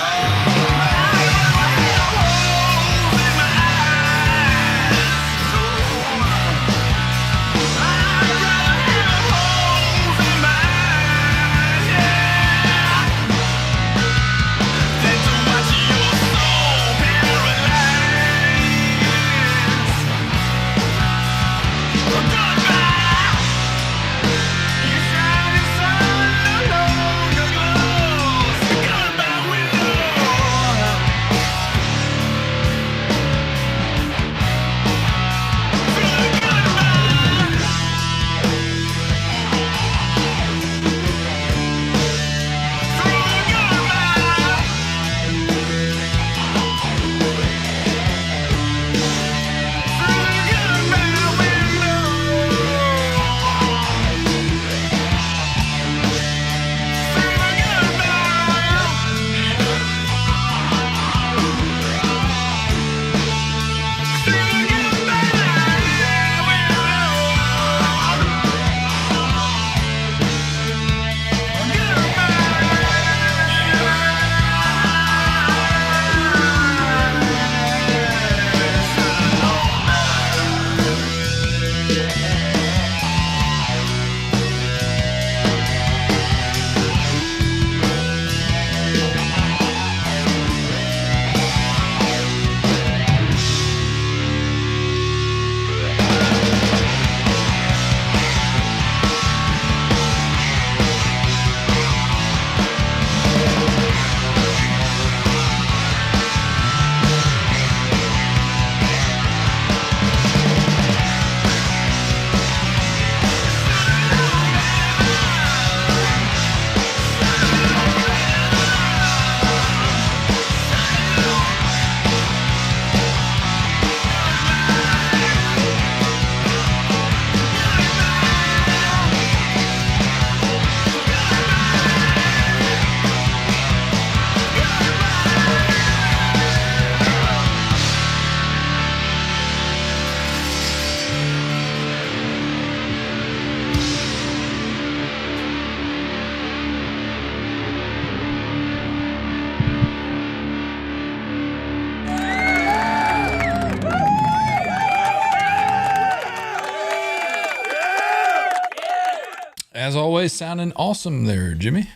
As always, sounding awesome there, Jimmy.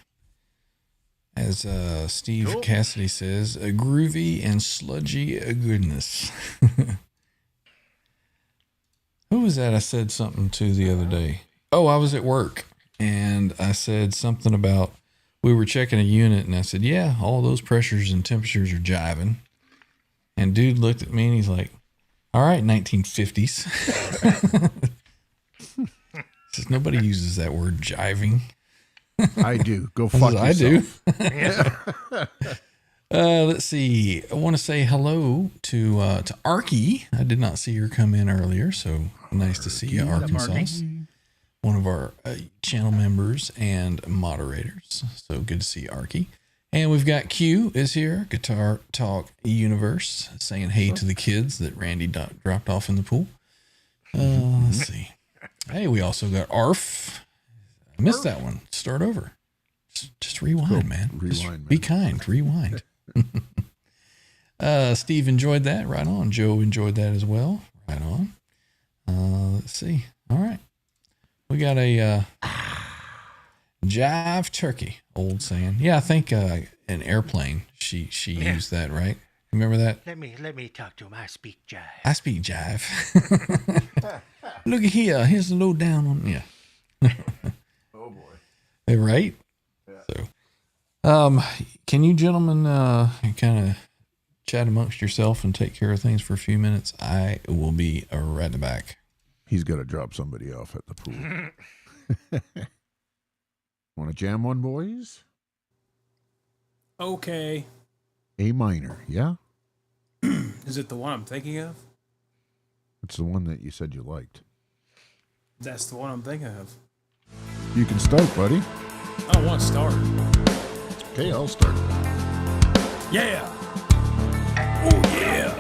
As Steve Cassidy says, a groovy and sludgy goodness. Who was that I said something to the other day? Oh, I was at work, and I said something about we were checking a unit, and I said, yeah, all those pressures and temperatures are jiving. And dude looked at me, and he's like, all right, 1950s. Says nobody uses that word jiving. I do. Go fuck yourself. I do. Let's see. I want to say hello to Arky. I did not see her come in earlier, so nice to see you, Arkansas. One of our channel members and moderators. So good to see Arky. And we've got Q is here, Guitar Talk Universe, saying hey to the kids that Randy dropped off in the pool. Let's see. Hey, we also got ARF. I missed that one. Start over. Just rewind, man. Rewind, Be kind. Rewind. Steve enjoyed that. Right on. Joe enjoyed that as well. Right on. Let's see. All right. We got a jive turkey, old saying. Yeah, I think an airplane. She used that, right? Remember that? Let me talk to him. I speak jive. I speak jive. Look at here. Here's the lowdown on Oh boy. Right? Yeah. So, can you gentlemen kind of chat amongst yourself and take care of things for a few minutes? I will be right back. He's got to drop somebody off at the pool. Want to jam one, boys? Okay. A minor, yeah? Is it the one I'm thinking of? It's the one that you said you liked. That's the one I'm thinking of. You can start, buddy. I don't want to start. Okay, I'll start. Yeah. Oh, yeah.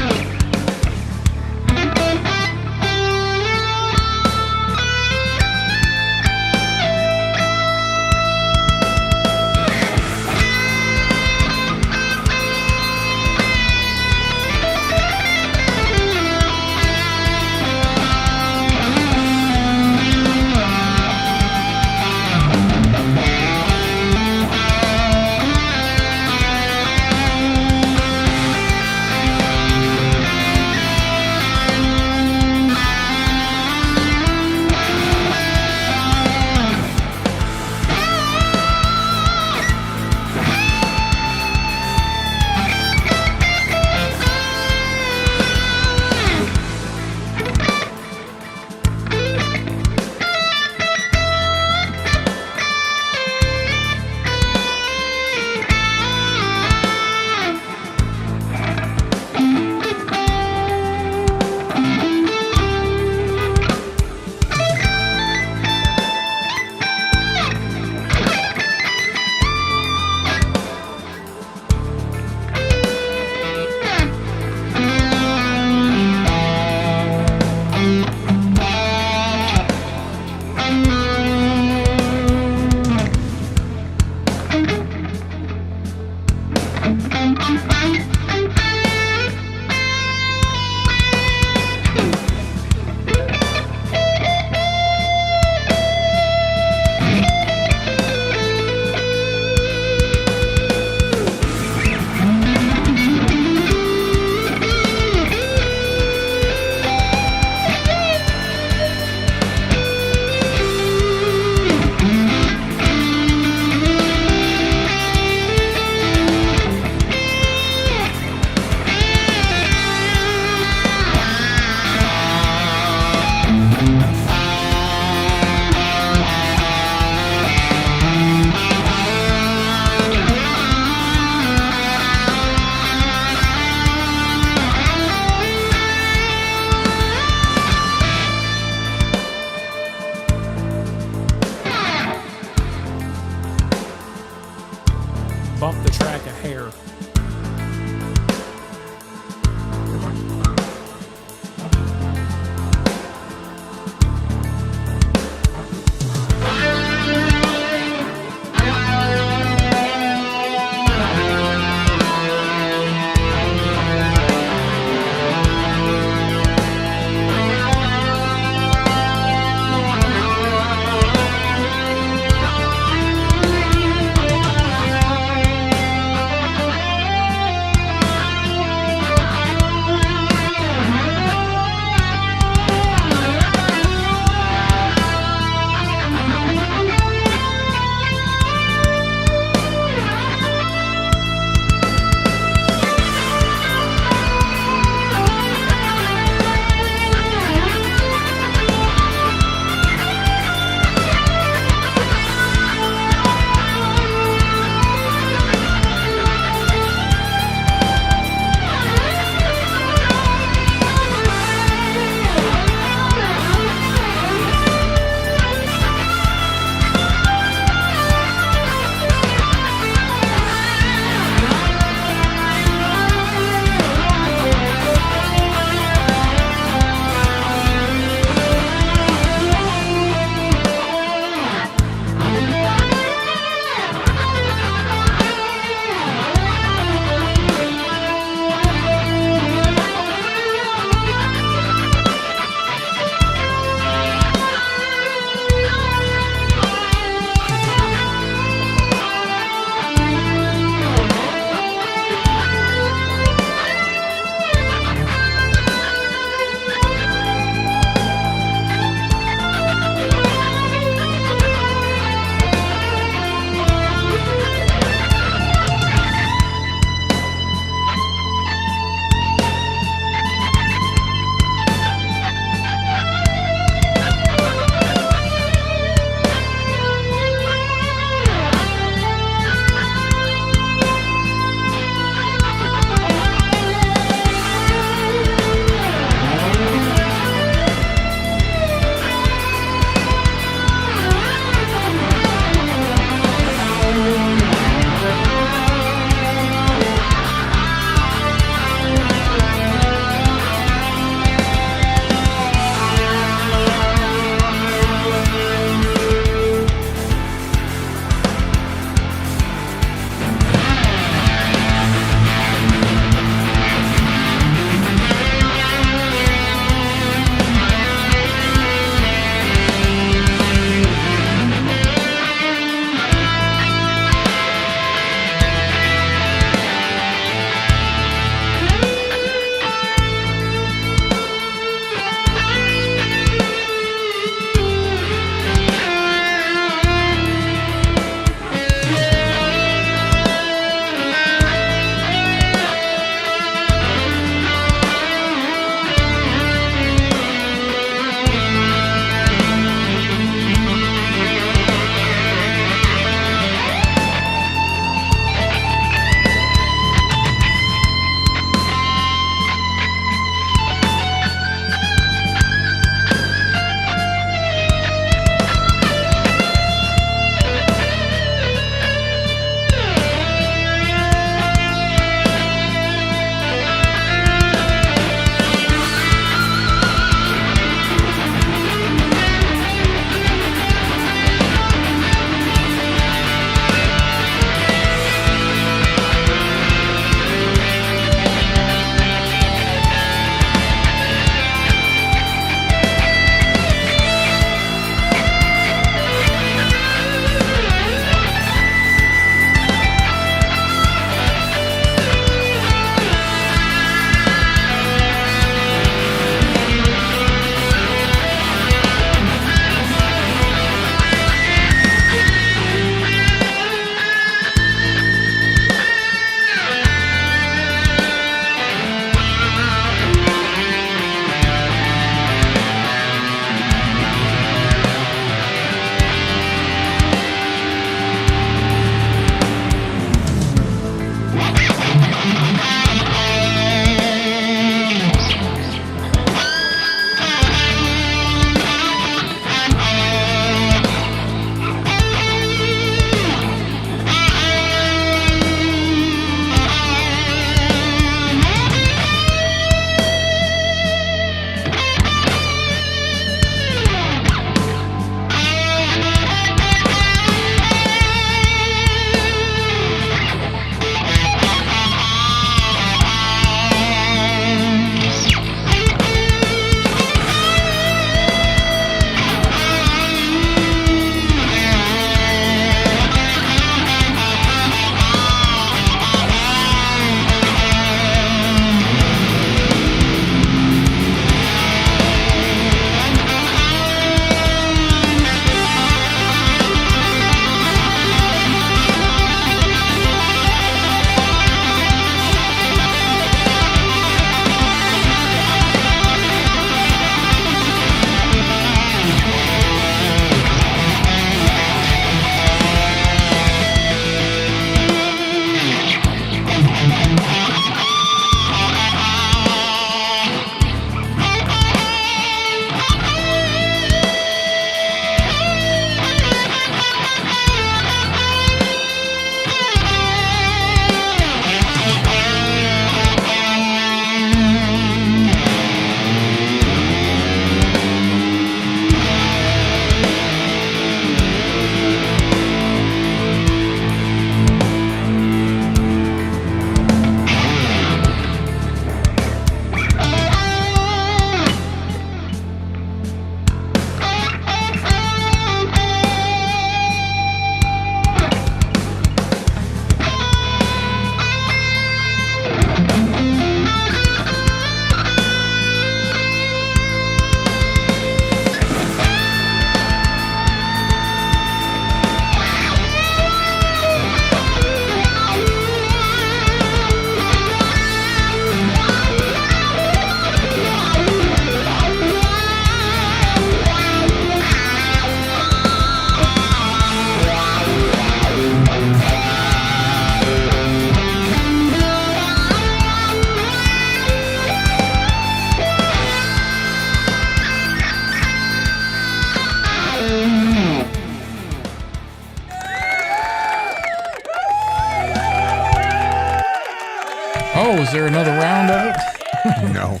there another round of it? No.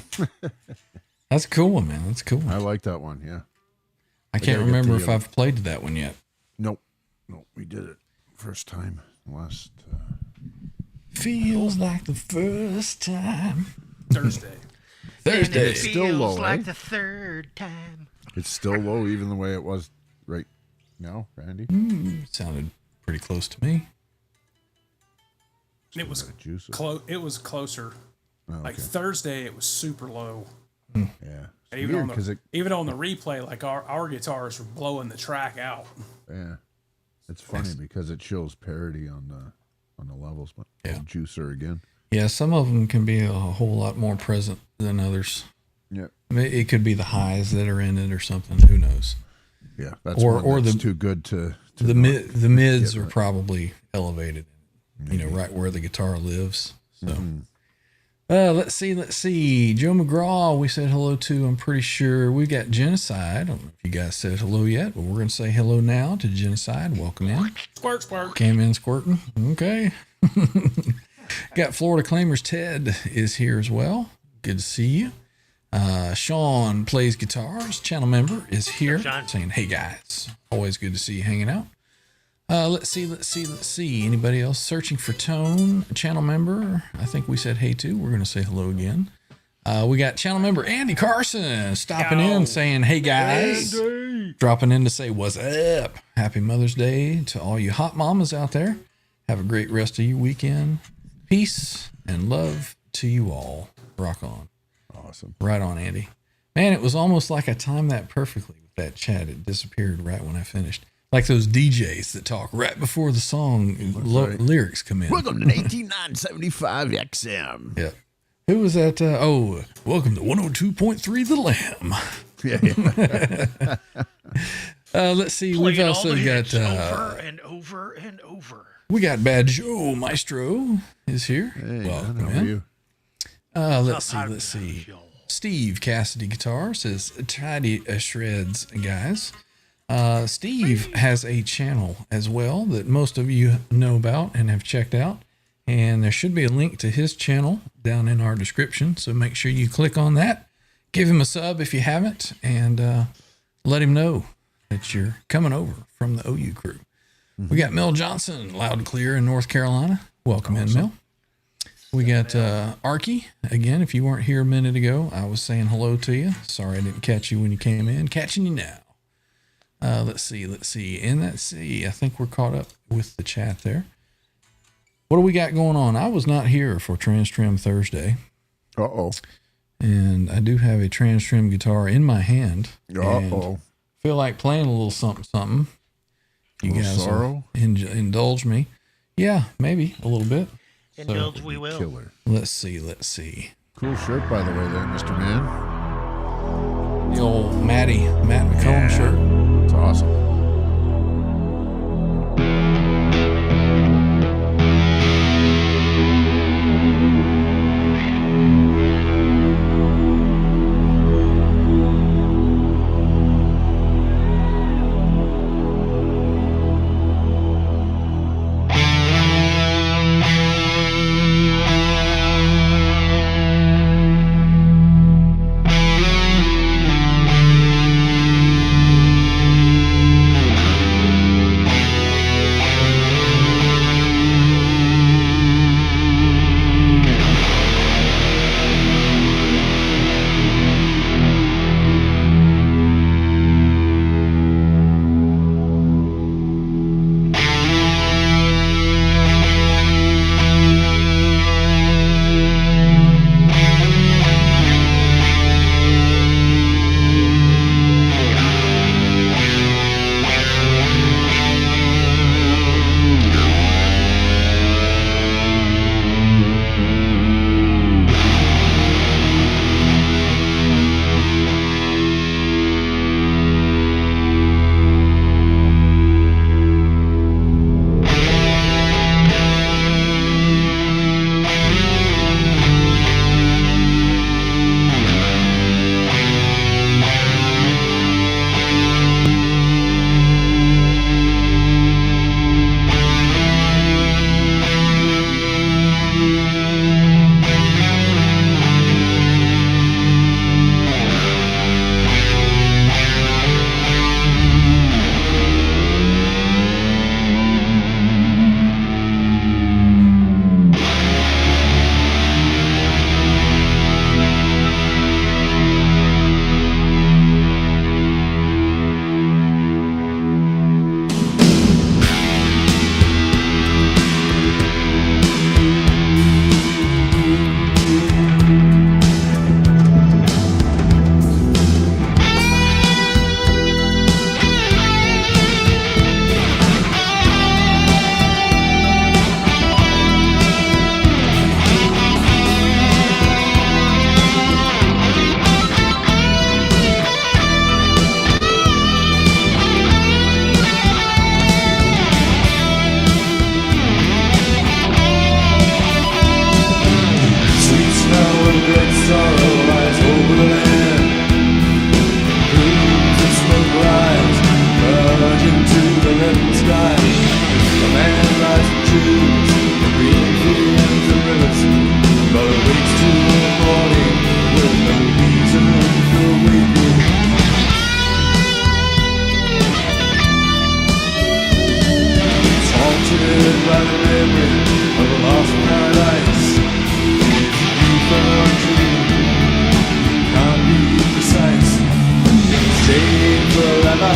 That's a cool one, man. That's a cool one. I like that one. Yeah. I can't gotta get remember the if I've played to that one yet. Nope. We did it first time last. Feels like the first time. Thursday. Thursday. It's still low, like eh? the third time. It's still low, even the way it was right now, Randy. It sounded pretty close to me. It was Juice. close. It was closer. Oh, Like okay. Thursday, it was super low. Yeah. And It's even weird on 'cause the it, even on the replay, like our guitars were blowing the track out. yeah, it's funny because it shows parity on the levels, but Yeah. juicer again. Yeah, some of them can be a whole lot more present than others. Yeah, It could be the highs that are in it or something. Who knows? yeah, that's Or- one that's the- too good to The not the mids get are right. probably elevated, right where the guitar lives. So, Mm-hmm. let's see. Joe McGraw, we said hello to. I'm pretty sure we got Genocide. I don't know if you guys said hello yet, but we're gonna say hello now to Genocide. Welcome in. Squirt, squirt. Came in squirting. Okay. Got Florida Claimers. Ted is here as well. Good to see you. Sean plays guitars. Channel member is here Sean? saying, hey guys, always good to see you hanging out. Let's see. Anybody else searching for tone? Channel member, I think we said hey to. We're going to say hello again. We got channel member Andy Carson stopping in saying, hey guys. Dropping in to say, what's up? Happy Mother's Day to all you hot mamas out there. Have a great rest of your weekend. Peace and love to you all. Rock on. Awesome. Right on, Andy. Man, it was almost like I timed that perfectly with that chat. It disappeared right when I finished. Like those DJs that talk right before the song right. lyrics come in. Welcome to 18975 XM. Yeah. Who was that? Welcome to 102.3 The Lamb. Yeah. Let's see. Playing We've all also the got hits over and over and over. we got Bad Joe Maestro is here. Hey, Welcome man, how are in. you? Let's see. Steve Cassidy Guitar says, tidy shreds, guys. Steve has a channel as well that most of you know about and have checked out. And there should be a link to his channel down in our description. So make sure you click on that. Give him a sub if you haven't. And let him know that you're coming over from the OU crew. We got Mel Johnson, loud and clear in North Carolina. Welcome in, Mel. We got Arky. Again, if you weren't here a minute ago, I was saying hello to you. Sorry I didn't catch you when you came in. Catching you now. Let's see. And I think we're caught up with the chat there. What do we got going on? I was not here for Trans Trim Thursday. Uh-oh. And I do have a Trans Trim guitar in my hand. Uh-oh. And feel like playing a little something. You Little guys sorrow? indulge me. Yeah, maybe a little bit. Indulge we will. Killer. Let's see. Cool shirt, by the way, there, Mr. Man. The old Matt McComb shirt. It's awesome.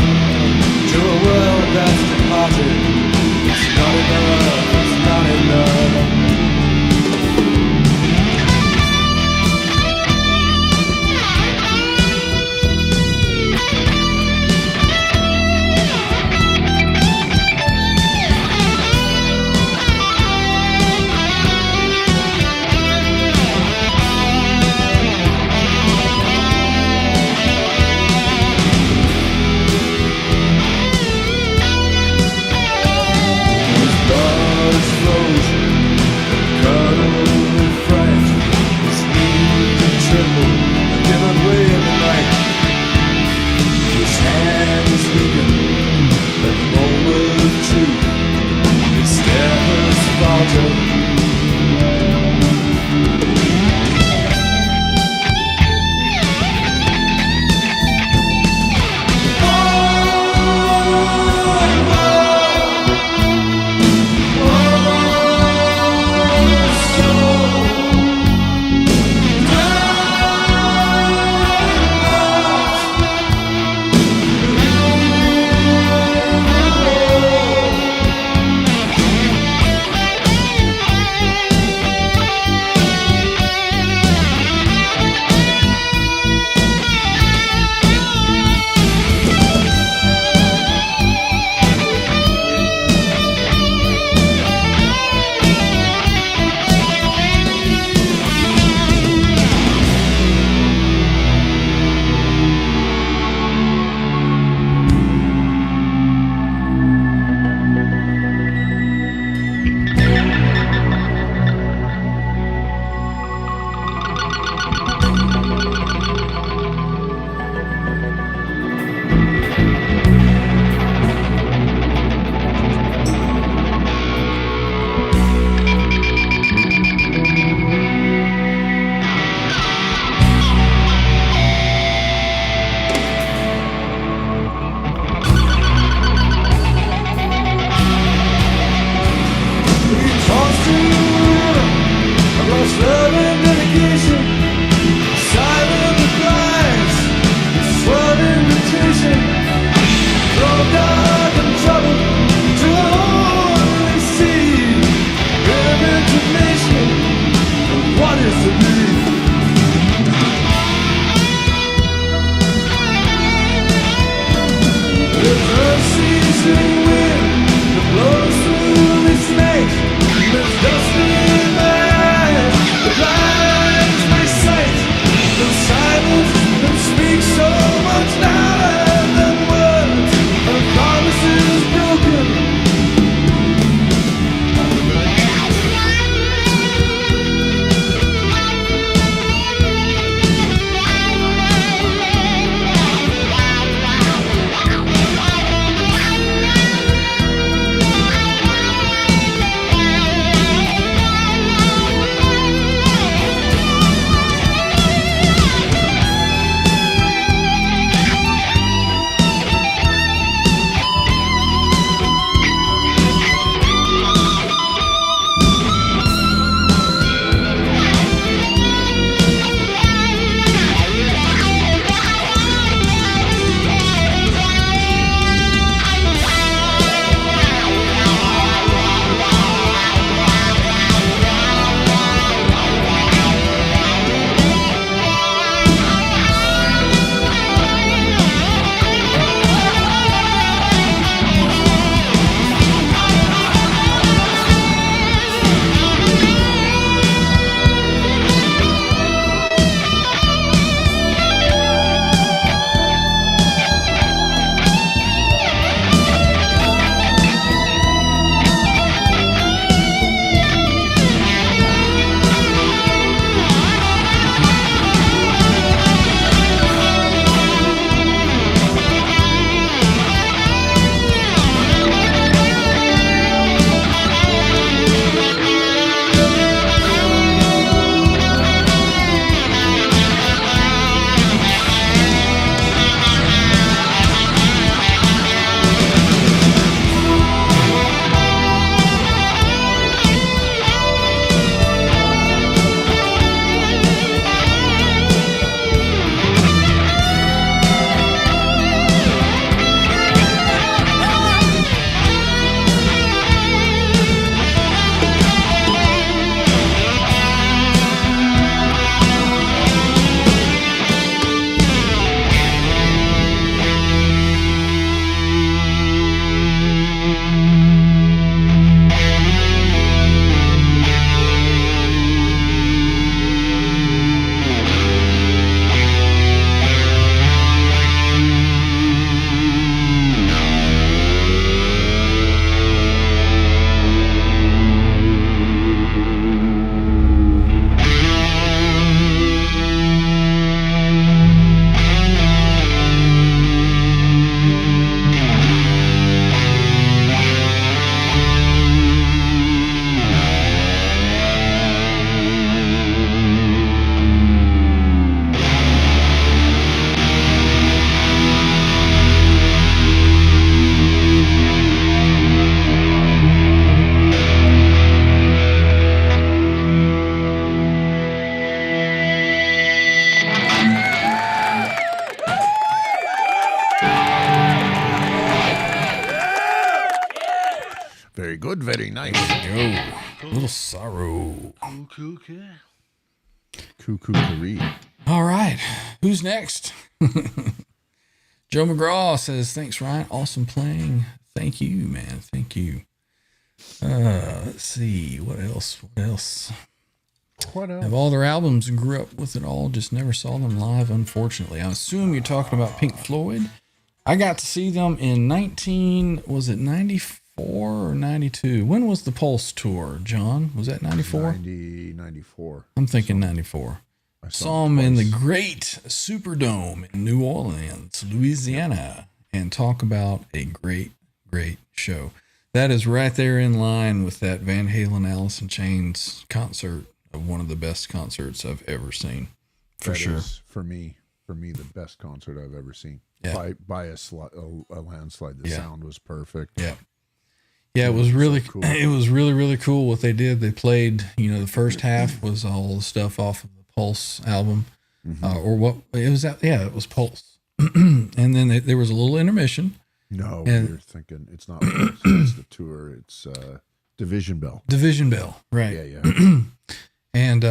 to a world that's departed. It's not enough, it's not enough. good, very nice. Yo, little sorrow. Cool. Cuckoo Curry. All right, who's next? Joe McGraw says, thanks, Ryan. Awesome playing. Thank you, man. Thank you. Let's see. What else? What else? Have all their albums and grew up with it all. Just never saw them live, unfortunately. I assume you're talking about Pink Floyd. I got to see them in 94 or 92? When was the Pulse tour, John? Was that 94? 94. I'm thinking 94. I Saw them in the great Superdome in New Orleans, Louisiana, and talk about a great, great show. That is right there in line with that Van Halen Alice in Chains concert, of one of the best concerts I've ever seen, for That sure. is, for me, the best concert I've ever seen. Yeah. By a landslide. The sound was perfect. Yeah. Yeah, it was really so cool. It was really, really cool what they did. They played, the first half was all the stuff off of the Pulse album, or what it was. It was Pulse, and then there was a little intermission. No, And- you're thinking it's not Pulse, it's the tour. It's Division Bell. Division Bell, right? Yeah. And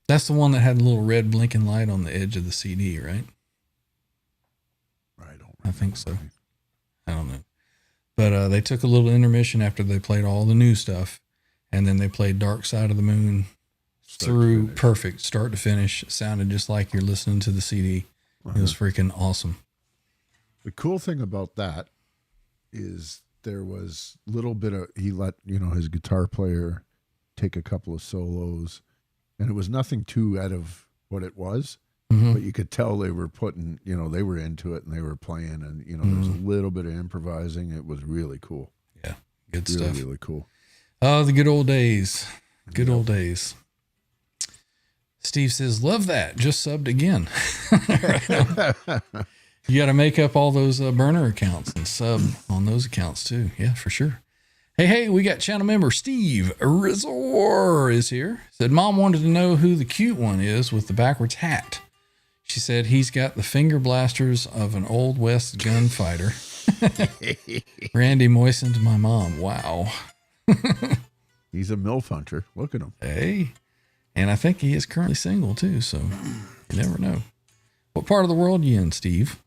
that's the one that had a little red blinking light on the edge of the CD, right? I think so. I don't know. But they took a little intermission after they played all the new stuff, and then they played Dark Side of the Moon through perfect, start to finish. It sounded just like you're listening to the CD. It was freaking awesome. The cool thing about that is there was a little bit of, he let, his guitar player take a couple of solos, and it was nothing too out of what it was, but you could tell they were putting, they were into it and they were playing, and, there was a little bit of improvising. It was really cool. Yeah, good Really, stuff. really cool. Oh, the good old days. Good old days. Steve says, love that. Just subbed again. You got to make up all those burner accounts and sub on those accounts too. Yeah, for sure. Hey, we got channel member Steve Rizor is here. Said, Mom wanted to know who the cute one is with the backwards hat. She said he's got the finger blasters of an Old West gunfighter. Randy moistened my mom. Wow. He's a MILF hunter. Look at him. Hey. And I think he is currently single too, so you never know. What part of the world you in, Steve?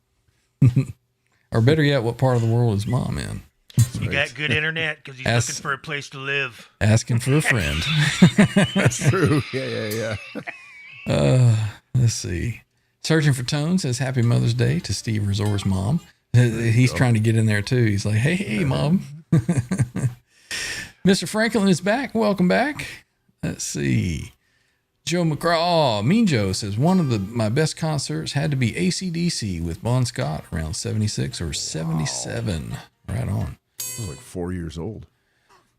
Or better yet, what part of the world is Mom in? You got good internet because he's looking for a place to live. Asking for a friend. That's true. Yeah. Let's see. Searching for Tone says Happy Mother's Day to Steve Resort's mom. He's trying to get in there too. He's like, hey, Mom. Mr. Franklin is back. Welcome back. Let's see. Joe McGraw, Mean Joe says one of my best concerts had to be AC/DC with Bon Scott around 76 or 77. Wow. Right on. I was like 4 years old.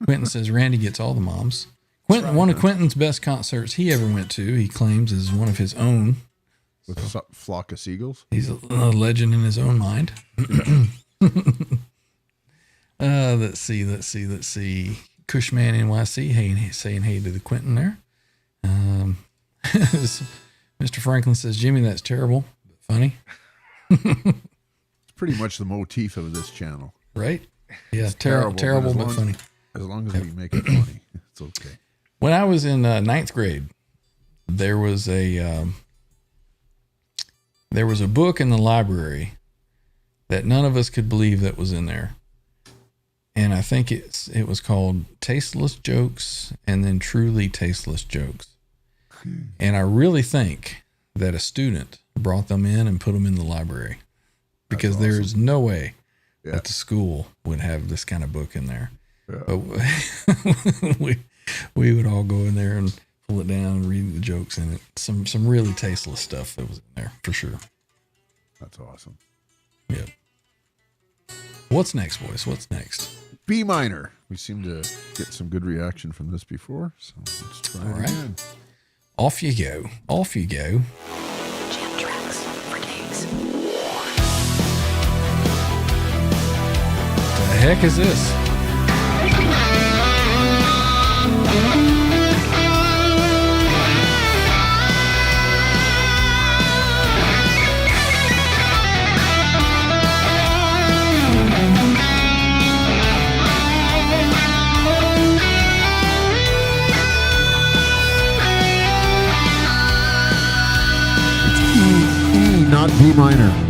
Quentin says Randy gets all the moms. One of Quentin's best concerts he ever went to, he claims, is one of his own. With a flock of seagulls? He's a legend in his own mind. Let's see. Cushman NYC, saying hey to the Quentin there. Mr. Franklin says, Jimmy, that's terrible, but funny. It's pretty much the motif of this channel. Right? Yeah, terrible, but funny. As long as we make it funny, it's okay. When I was in ninth grade, there was a book in the library that none of us could believe that was in there. And I think it was called Tasteless Jokes and then Truly Tasteless Jokes. And I really think that a student brought them in and put them in the library, because there is no way that the school would have this kind of book in there. Yeah. But we would all go in there and pull it down and read the jokes in it. Some really tasteless stuff that was in there for sure. That's awesome. Yep. What's next, boys? What's next? B minor. We seem to get some good reaction from this before, so let's try it again. Off you go. Off you go. Jam tracks for days. The heck is this? not B minor.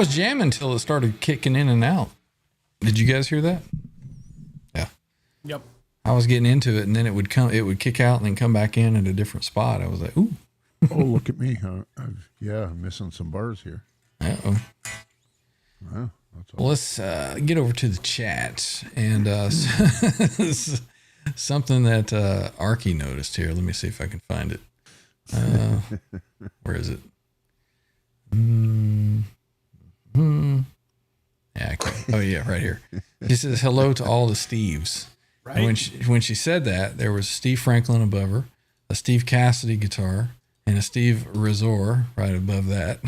was jamming till it started kicking in and out. Did you guys hear that? Yeah. Yep. I was getting into it, and then it would kick out and then come back in at a different spot. I was like, ooh. Oh, look at me. I'm missing some bars here. Uh-oh. Wow, that's Well, let's get over to the chat. And something that Arky noticed here. Let me see if I can find it. Where is it? Yeah, I can't. Oh, yeah, right here. She says, hello to all the Steves. Right. And when she said that, there was Steve Franklin above her, a Steve Cassidy guitar, and a Steve Razor right above that.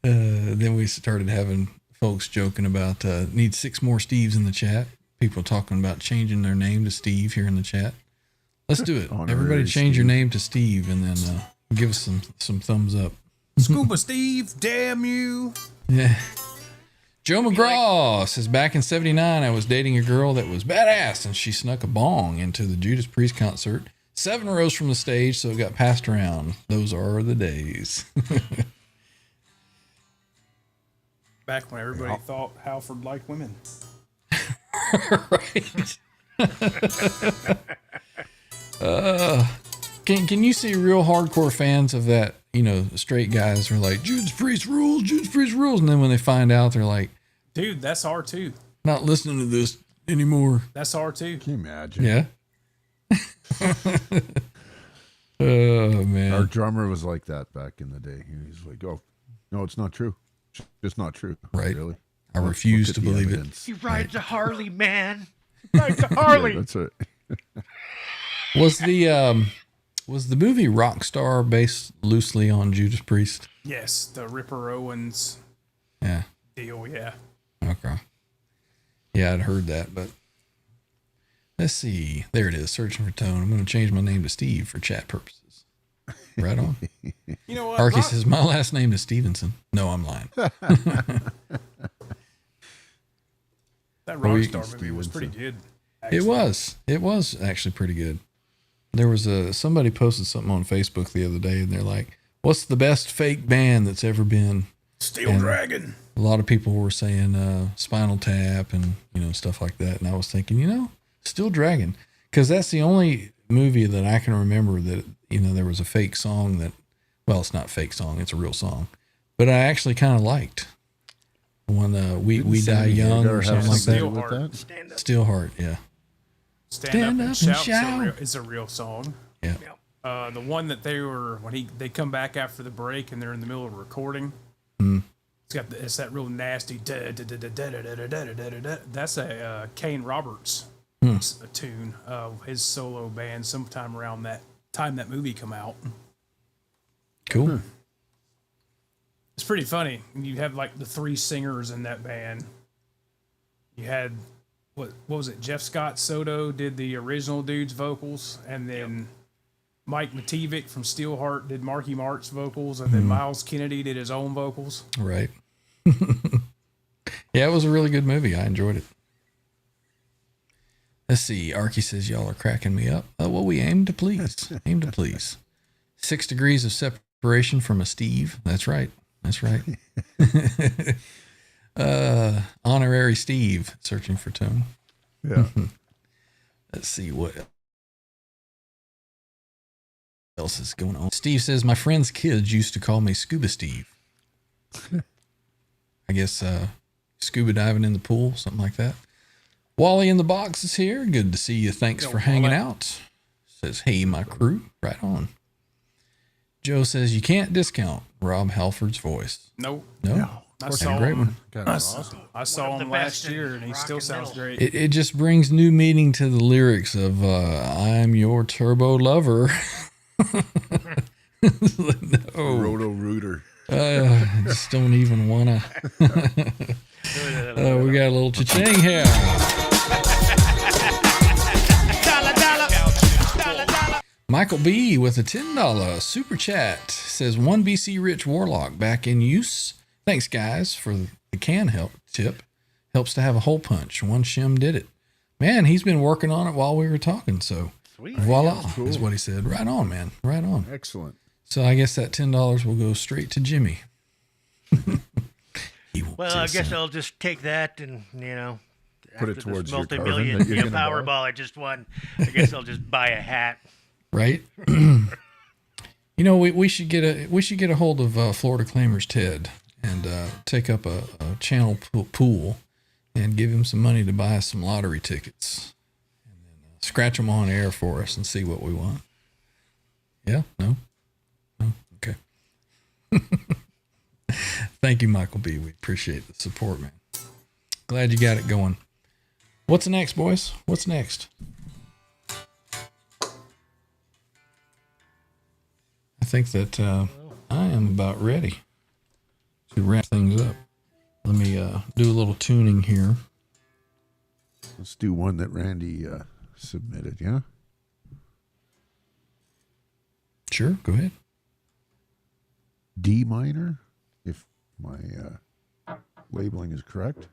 Then we started having folks joking about need 6 more Steves in the chat. People talking about changing their name to Steve here in the chat. Let's do it. Honorary Everybody change your Steve. name to Steve, and then give us some thumbs up. Scuba Steve, damn you. Yeah. Joe McGraw says, back in 79, I was dating a girl that was badass, and she snuck a bong into the Judas Priest concert 7 rows from the stage, so it got passed around. Those are the days. Back when everybody thought Halford liked women. Right. Can you see real hardcore fans of that? You know, straight guys are like, Judas Priest rules, Judas Priest rules. And then when they find out, they're like, Dude, that's R2. not listening to this anymore. That's R2. Can you imagine? Yeah. Oh, man. Our drummer was like that back in the day. He's like, oh, no, it's not true. It's not true. Right. Really? I Look refuse at to the believe it. evidence. He rides a Harley, man. He rides a Harley. Yeah, that's it. Was the movie Rockstar based loosely on Judas Priest? Yes, the Ripper Owens Yeah. deal, yeah. Okay. Yeah, I'd heard that, but let's see. There it is. Searching for tone. I'm going to change my name to Steve for chat purposes. Right on. You know what? Arky says, my last name is Stevenson. No, I'm lying. That Are we- Rockstar movie was pretty good. It was. It was actually pretty good. There was somebody posted something on Facebook the other day, and they're like, what's the best fake band that's ever been? Steel And Dragon. A lot of people were saying Spinal Tap and, stuff like that. And I was thinking, Steel Dragon. Because that's the only movie that I can remember that, there was a fake song that, well, it's not a fake song. It's a real song. But I actually kind of liked. When We Die Young or something like that. With Stand up. Steelheart, yeah. Stand Up and Shout is a real song. Yeah. The one that they come back after the break and they're in the middle of recording. It's that real nasty. That's a Kane Roberts a tune of his solo band sometime around that time that movie come out. Cool. It's pretty funny. You have like the 3 singers in that band. You had what was it? Jeff Scott Soto did the original dude's vocals, and then Mike Mativic from Steelheart did Marky Mark's vocals, and then Miles Kennedy did his own vocals. Right. Yeah, it was a really good movie. I enjoyed it. Let's see. Arky says, y'all are cracking me up. Well, we aim to please. Aim to please. 6 degrees of separation from a Steve. That's right. That's right. Honorary Steve, searching for tone. Yeah. Let's see what else is going on. Steve says, my friend's kids used to call me Scuba Steve. I guess scuba diving in the pool, something like that. Wally in the box is here. Good to see you. Thanks for hanging out. Says, hey, my crew. Right on. Joe says, you can't discount Rob Halford's voice. Nope. No. I That's saw a great him. one. God, that's awesome. I saw the him best last year, and he rock still and sounds metal. great. It just brings new meaning to the lyrics of I'm your turbo lover. No. Roto Rooter. I just don't even want to. We got a little cha-ching here. Michael B. with a $10 super chat says, 1 BC Rich Warlock back in use. Thanks, guys, for the can help tip. Helps to have a hole punch. One shim did it. Man, he's been working on it while we were talking, so Sweet. voila is what he said. Right on, man. Right on. Excellent. So I guess that $10 will go straight to Jimmy. He won't Well, say I guess so. I'll just take that and, Put it after towards this your carbon multi-million that you're gonna buy. Powerball I just won, I guess I'll just buy a hat. Right? We should get a hold of Florida Claimers Ted and take up a channel pool and give him some money to buy some lottery tickets and then scratch them on air for us and see what we want. Yeah? No? Okay. Thank you, Michael B. We appreciate the support, man. Glad you got it going. What's next, boys? What's next? I think that I am about ready to wrap things up. Let me do a little tuning here. Let's do one that Randy submitted, yeah? Sure, go ahead. D minor, if my labeling is correct.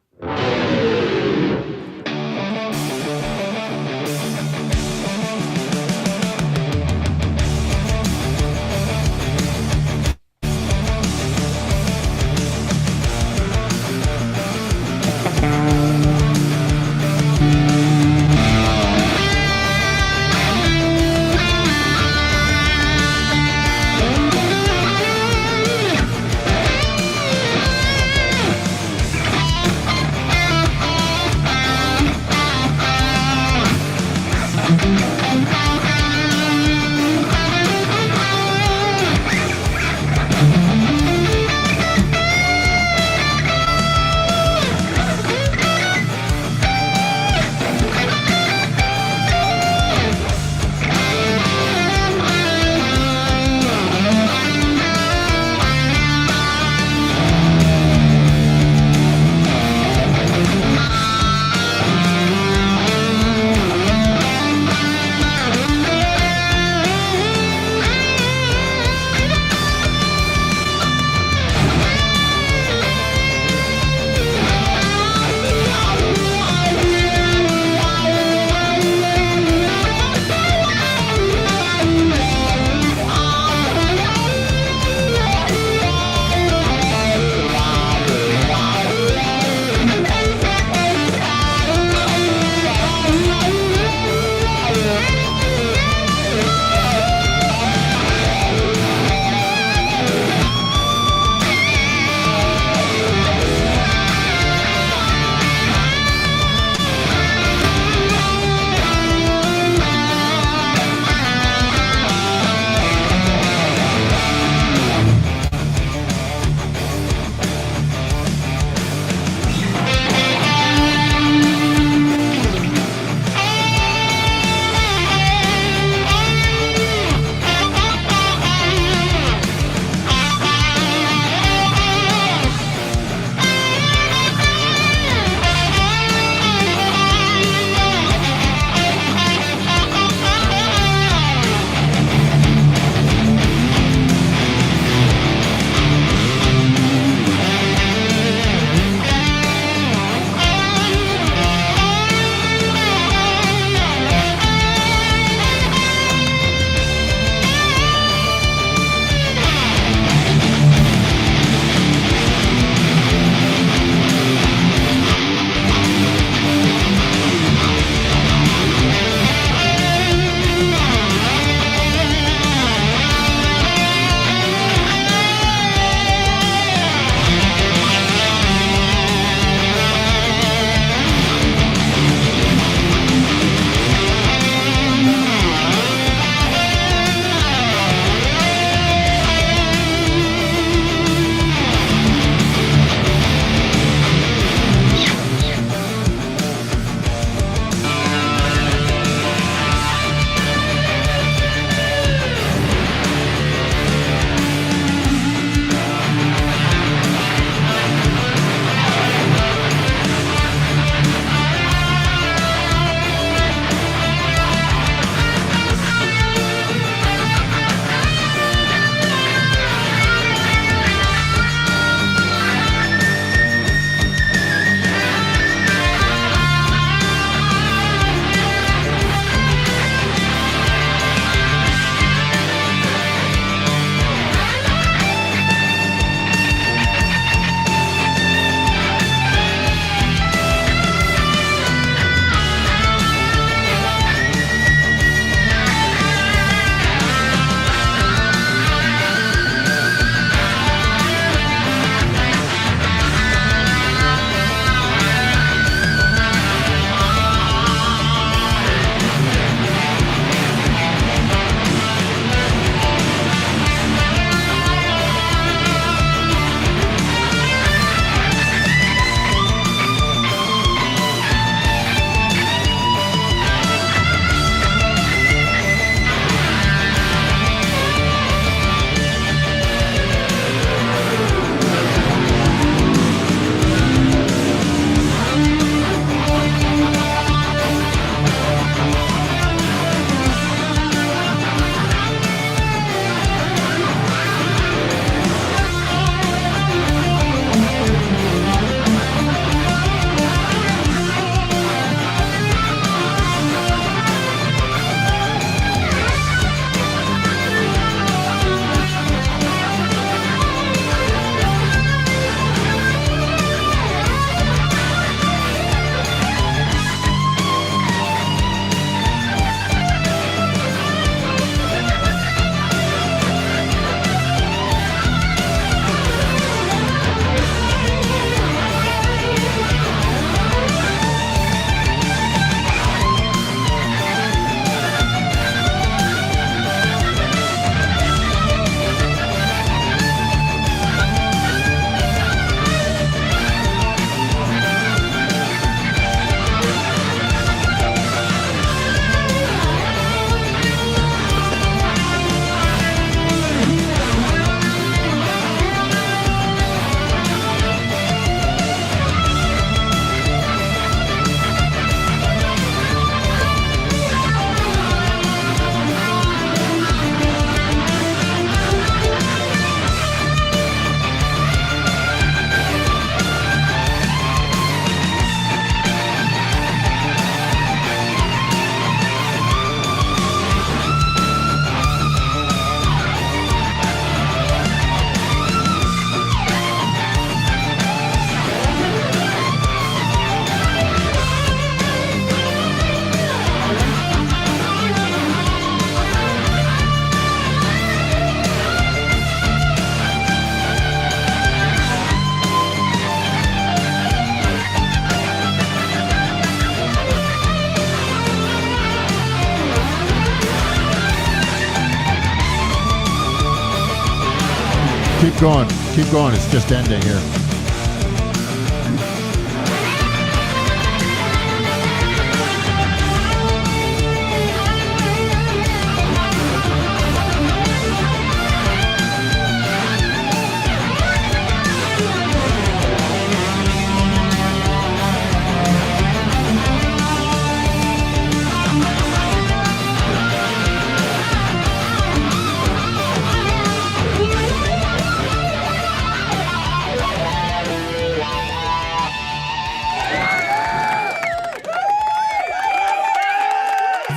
Keep going. Keep going. It's just ending here.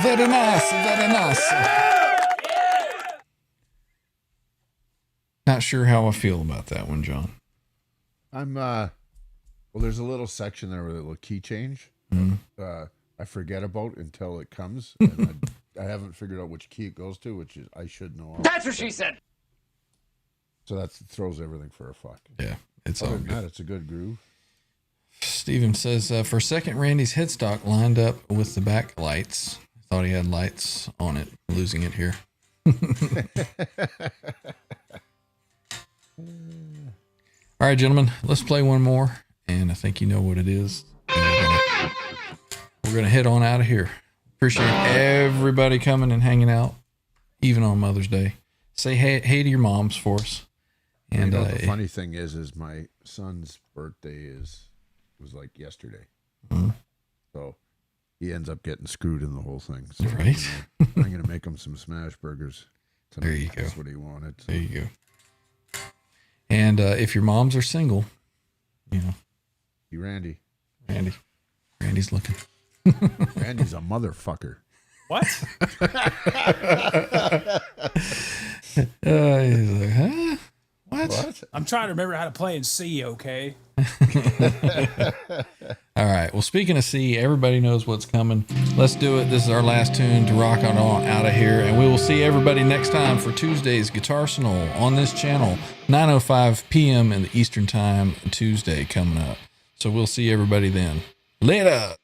Very nice, very nice. Not sure how I feel about that one, John. I'm well, there's a little section there with a little key change. I forget about until it comes, and I haven't figured out which key it goes to, which is I should know. That's what she said. So that throws everything for a fuck. Yeah, it's all Other than good. that, it's a good groove. Steven says, for a second, Randy's headstock lined up with the back lights. Thought he had lights on it. Losing it here. All right, gentlemen, let's play one more. And I think you know what it is. We're gonna head on out of here. Appreciate everybody coming and hanging out, even on Mother's Day. Say hey to your moms for us. And You know, the funny thing is my son's birthday was like yesterday. So he ends up getting screwed in the whole thing. So Right. I'm gonna make him some smash burgers tonight. There you go. That's what he wanted. So. There you go. And if your moms are single, you know, Hey, Randy. Randy's looking. Randy's a motherfucker. What? He's like, huh? What? I'm trying to remember how to play in C, okay? All right. Well, speaking of C, everybody knows what's coming. Let's do it. This is our last tune to rock on out of here. And we will see everybody next time for Tuesday's Guitar Arsenal on this channel, 9:05 p.m. in the Eastern Time, Tuesday coming up. So we'll see everybody then. Later.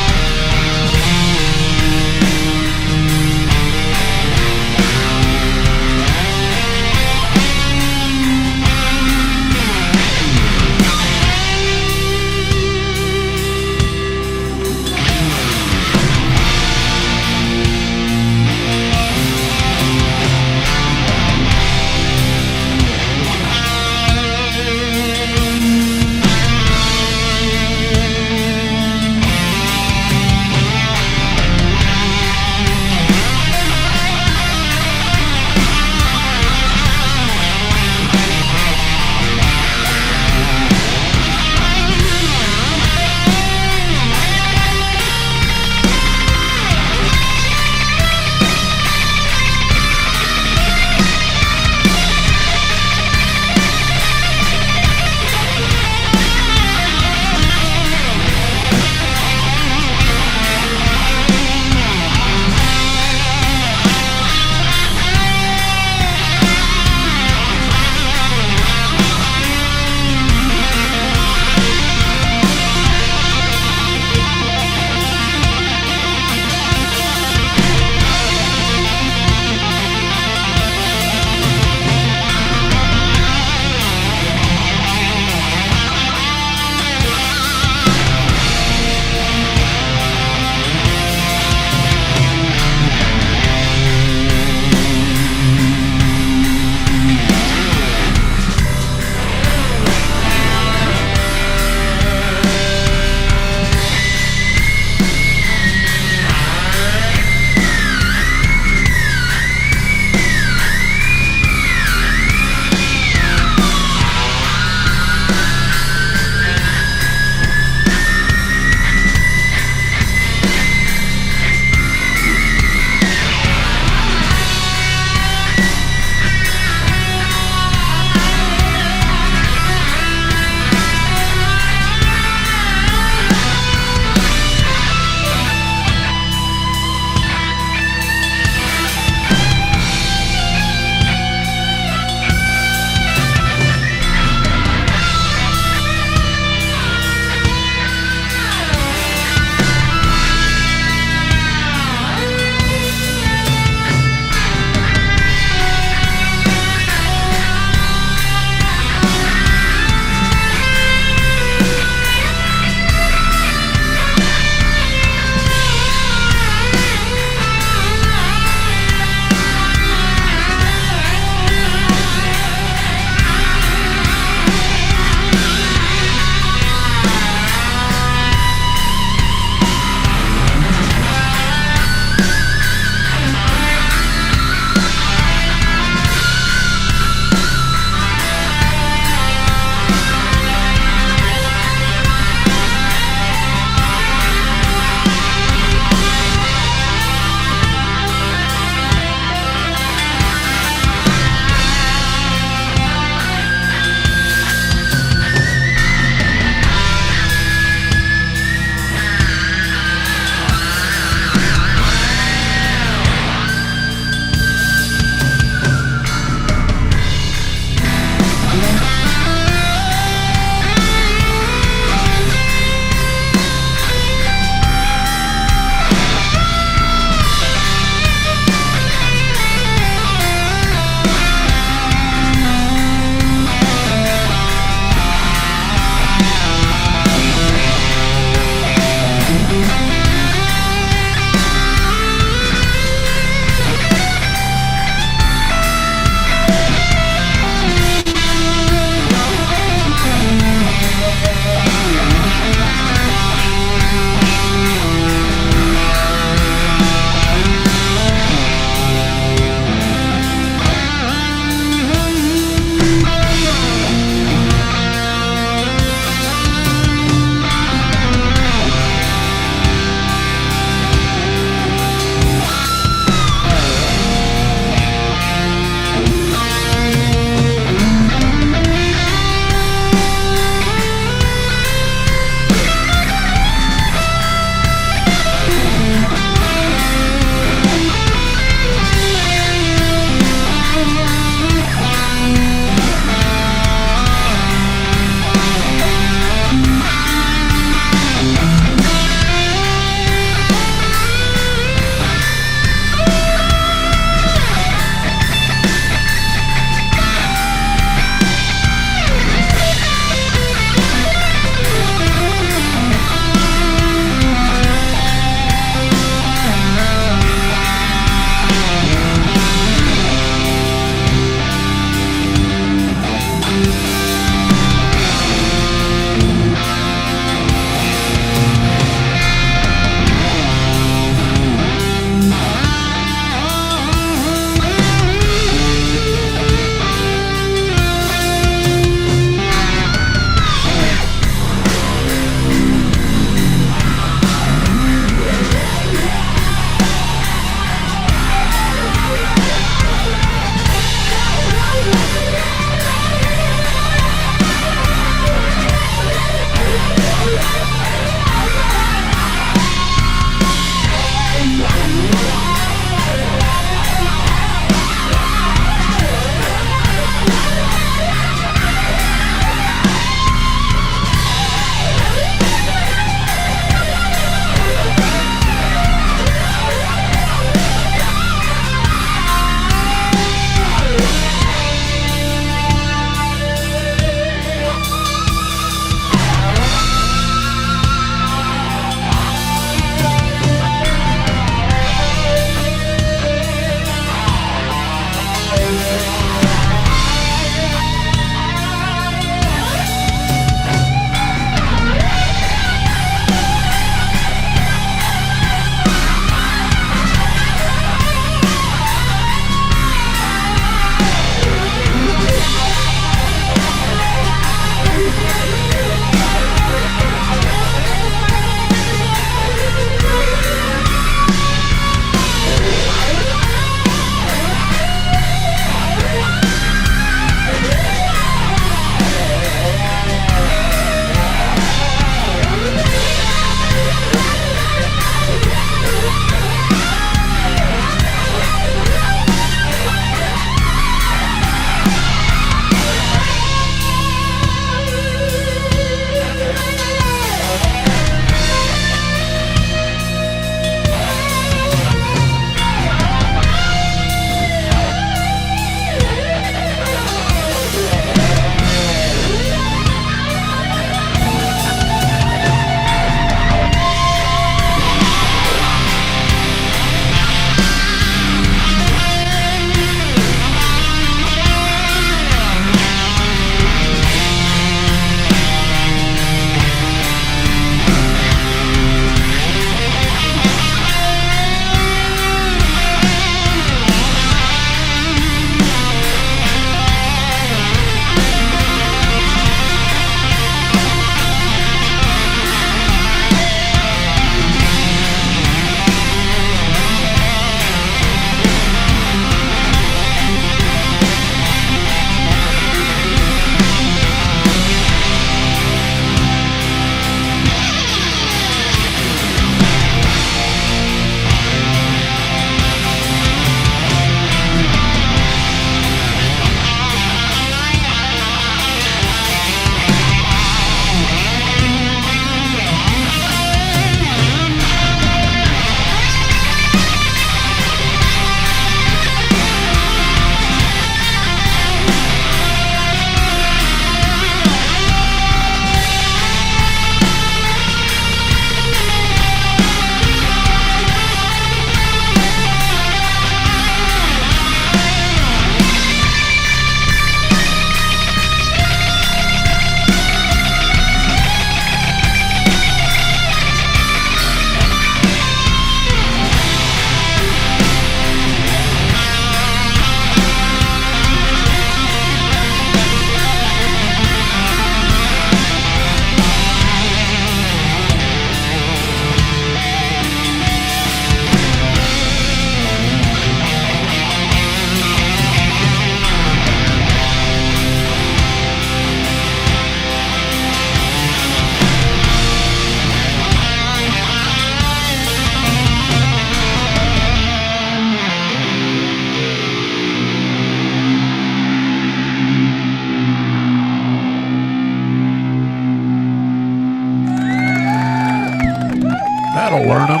That'll learn them.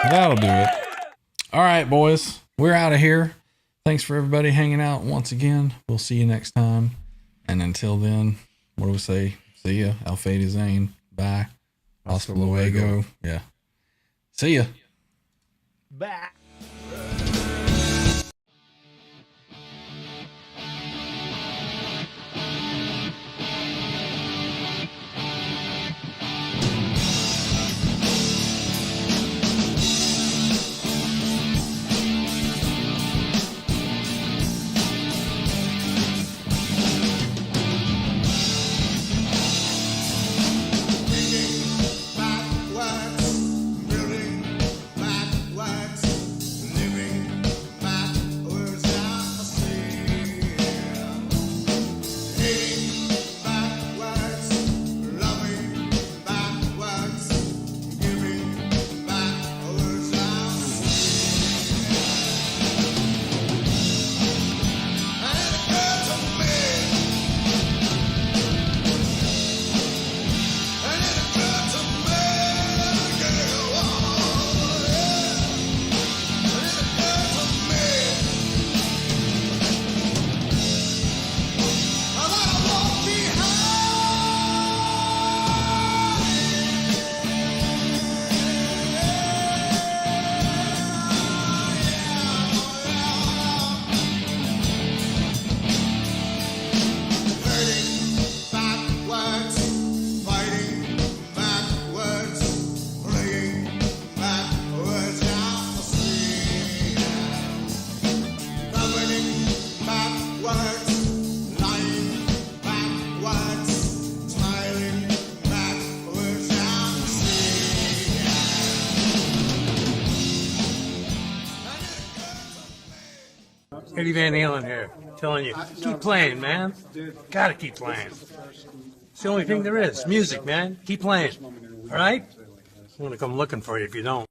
That'll do it. All right, boys. We're out of here. Thanks for everybody hanging out once again. We'll see you next time. And until then, what do we say? See ya. Auf Wiedersehen. Bye. Hasta luego. Yeah. See ya. Bye. Eddie Van Halen here, telling you, keep playing, man. Gotta keep playing. It's the only thing there is. Music, man. Keep playing. All right? I'm gonna come looking for you if you don't.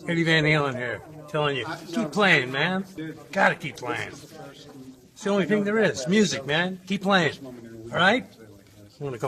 Eddie Van Halen here, telling you, keep playing, man. Gotta keep playing. It's the only thing there is. Music, man. Keep playing. All right? I'm gonna come.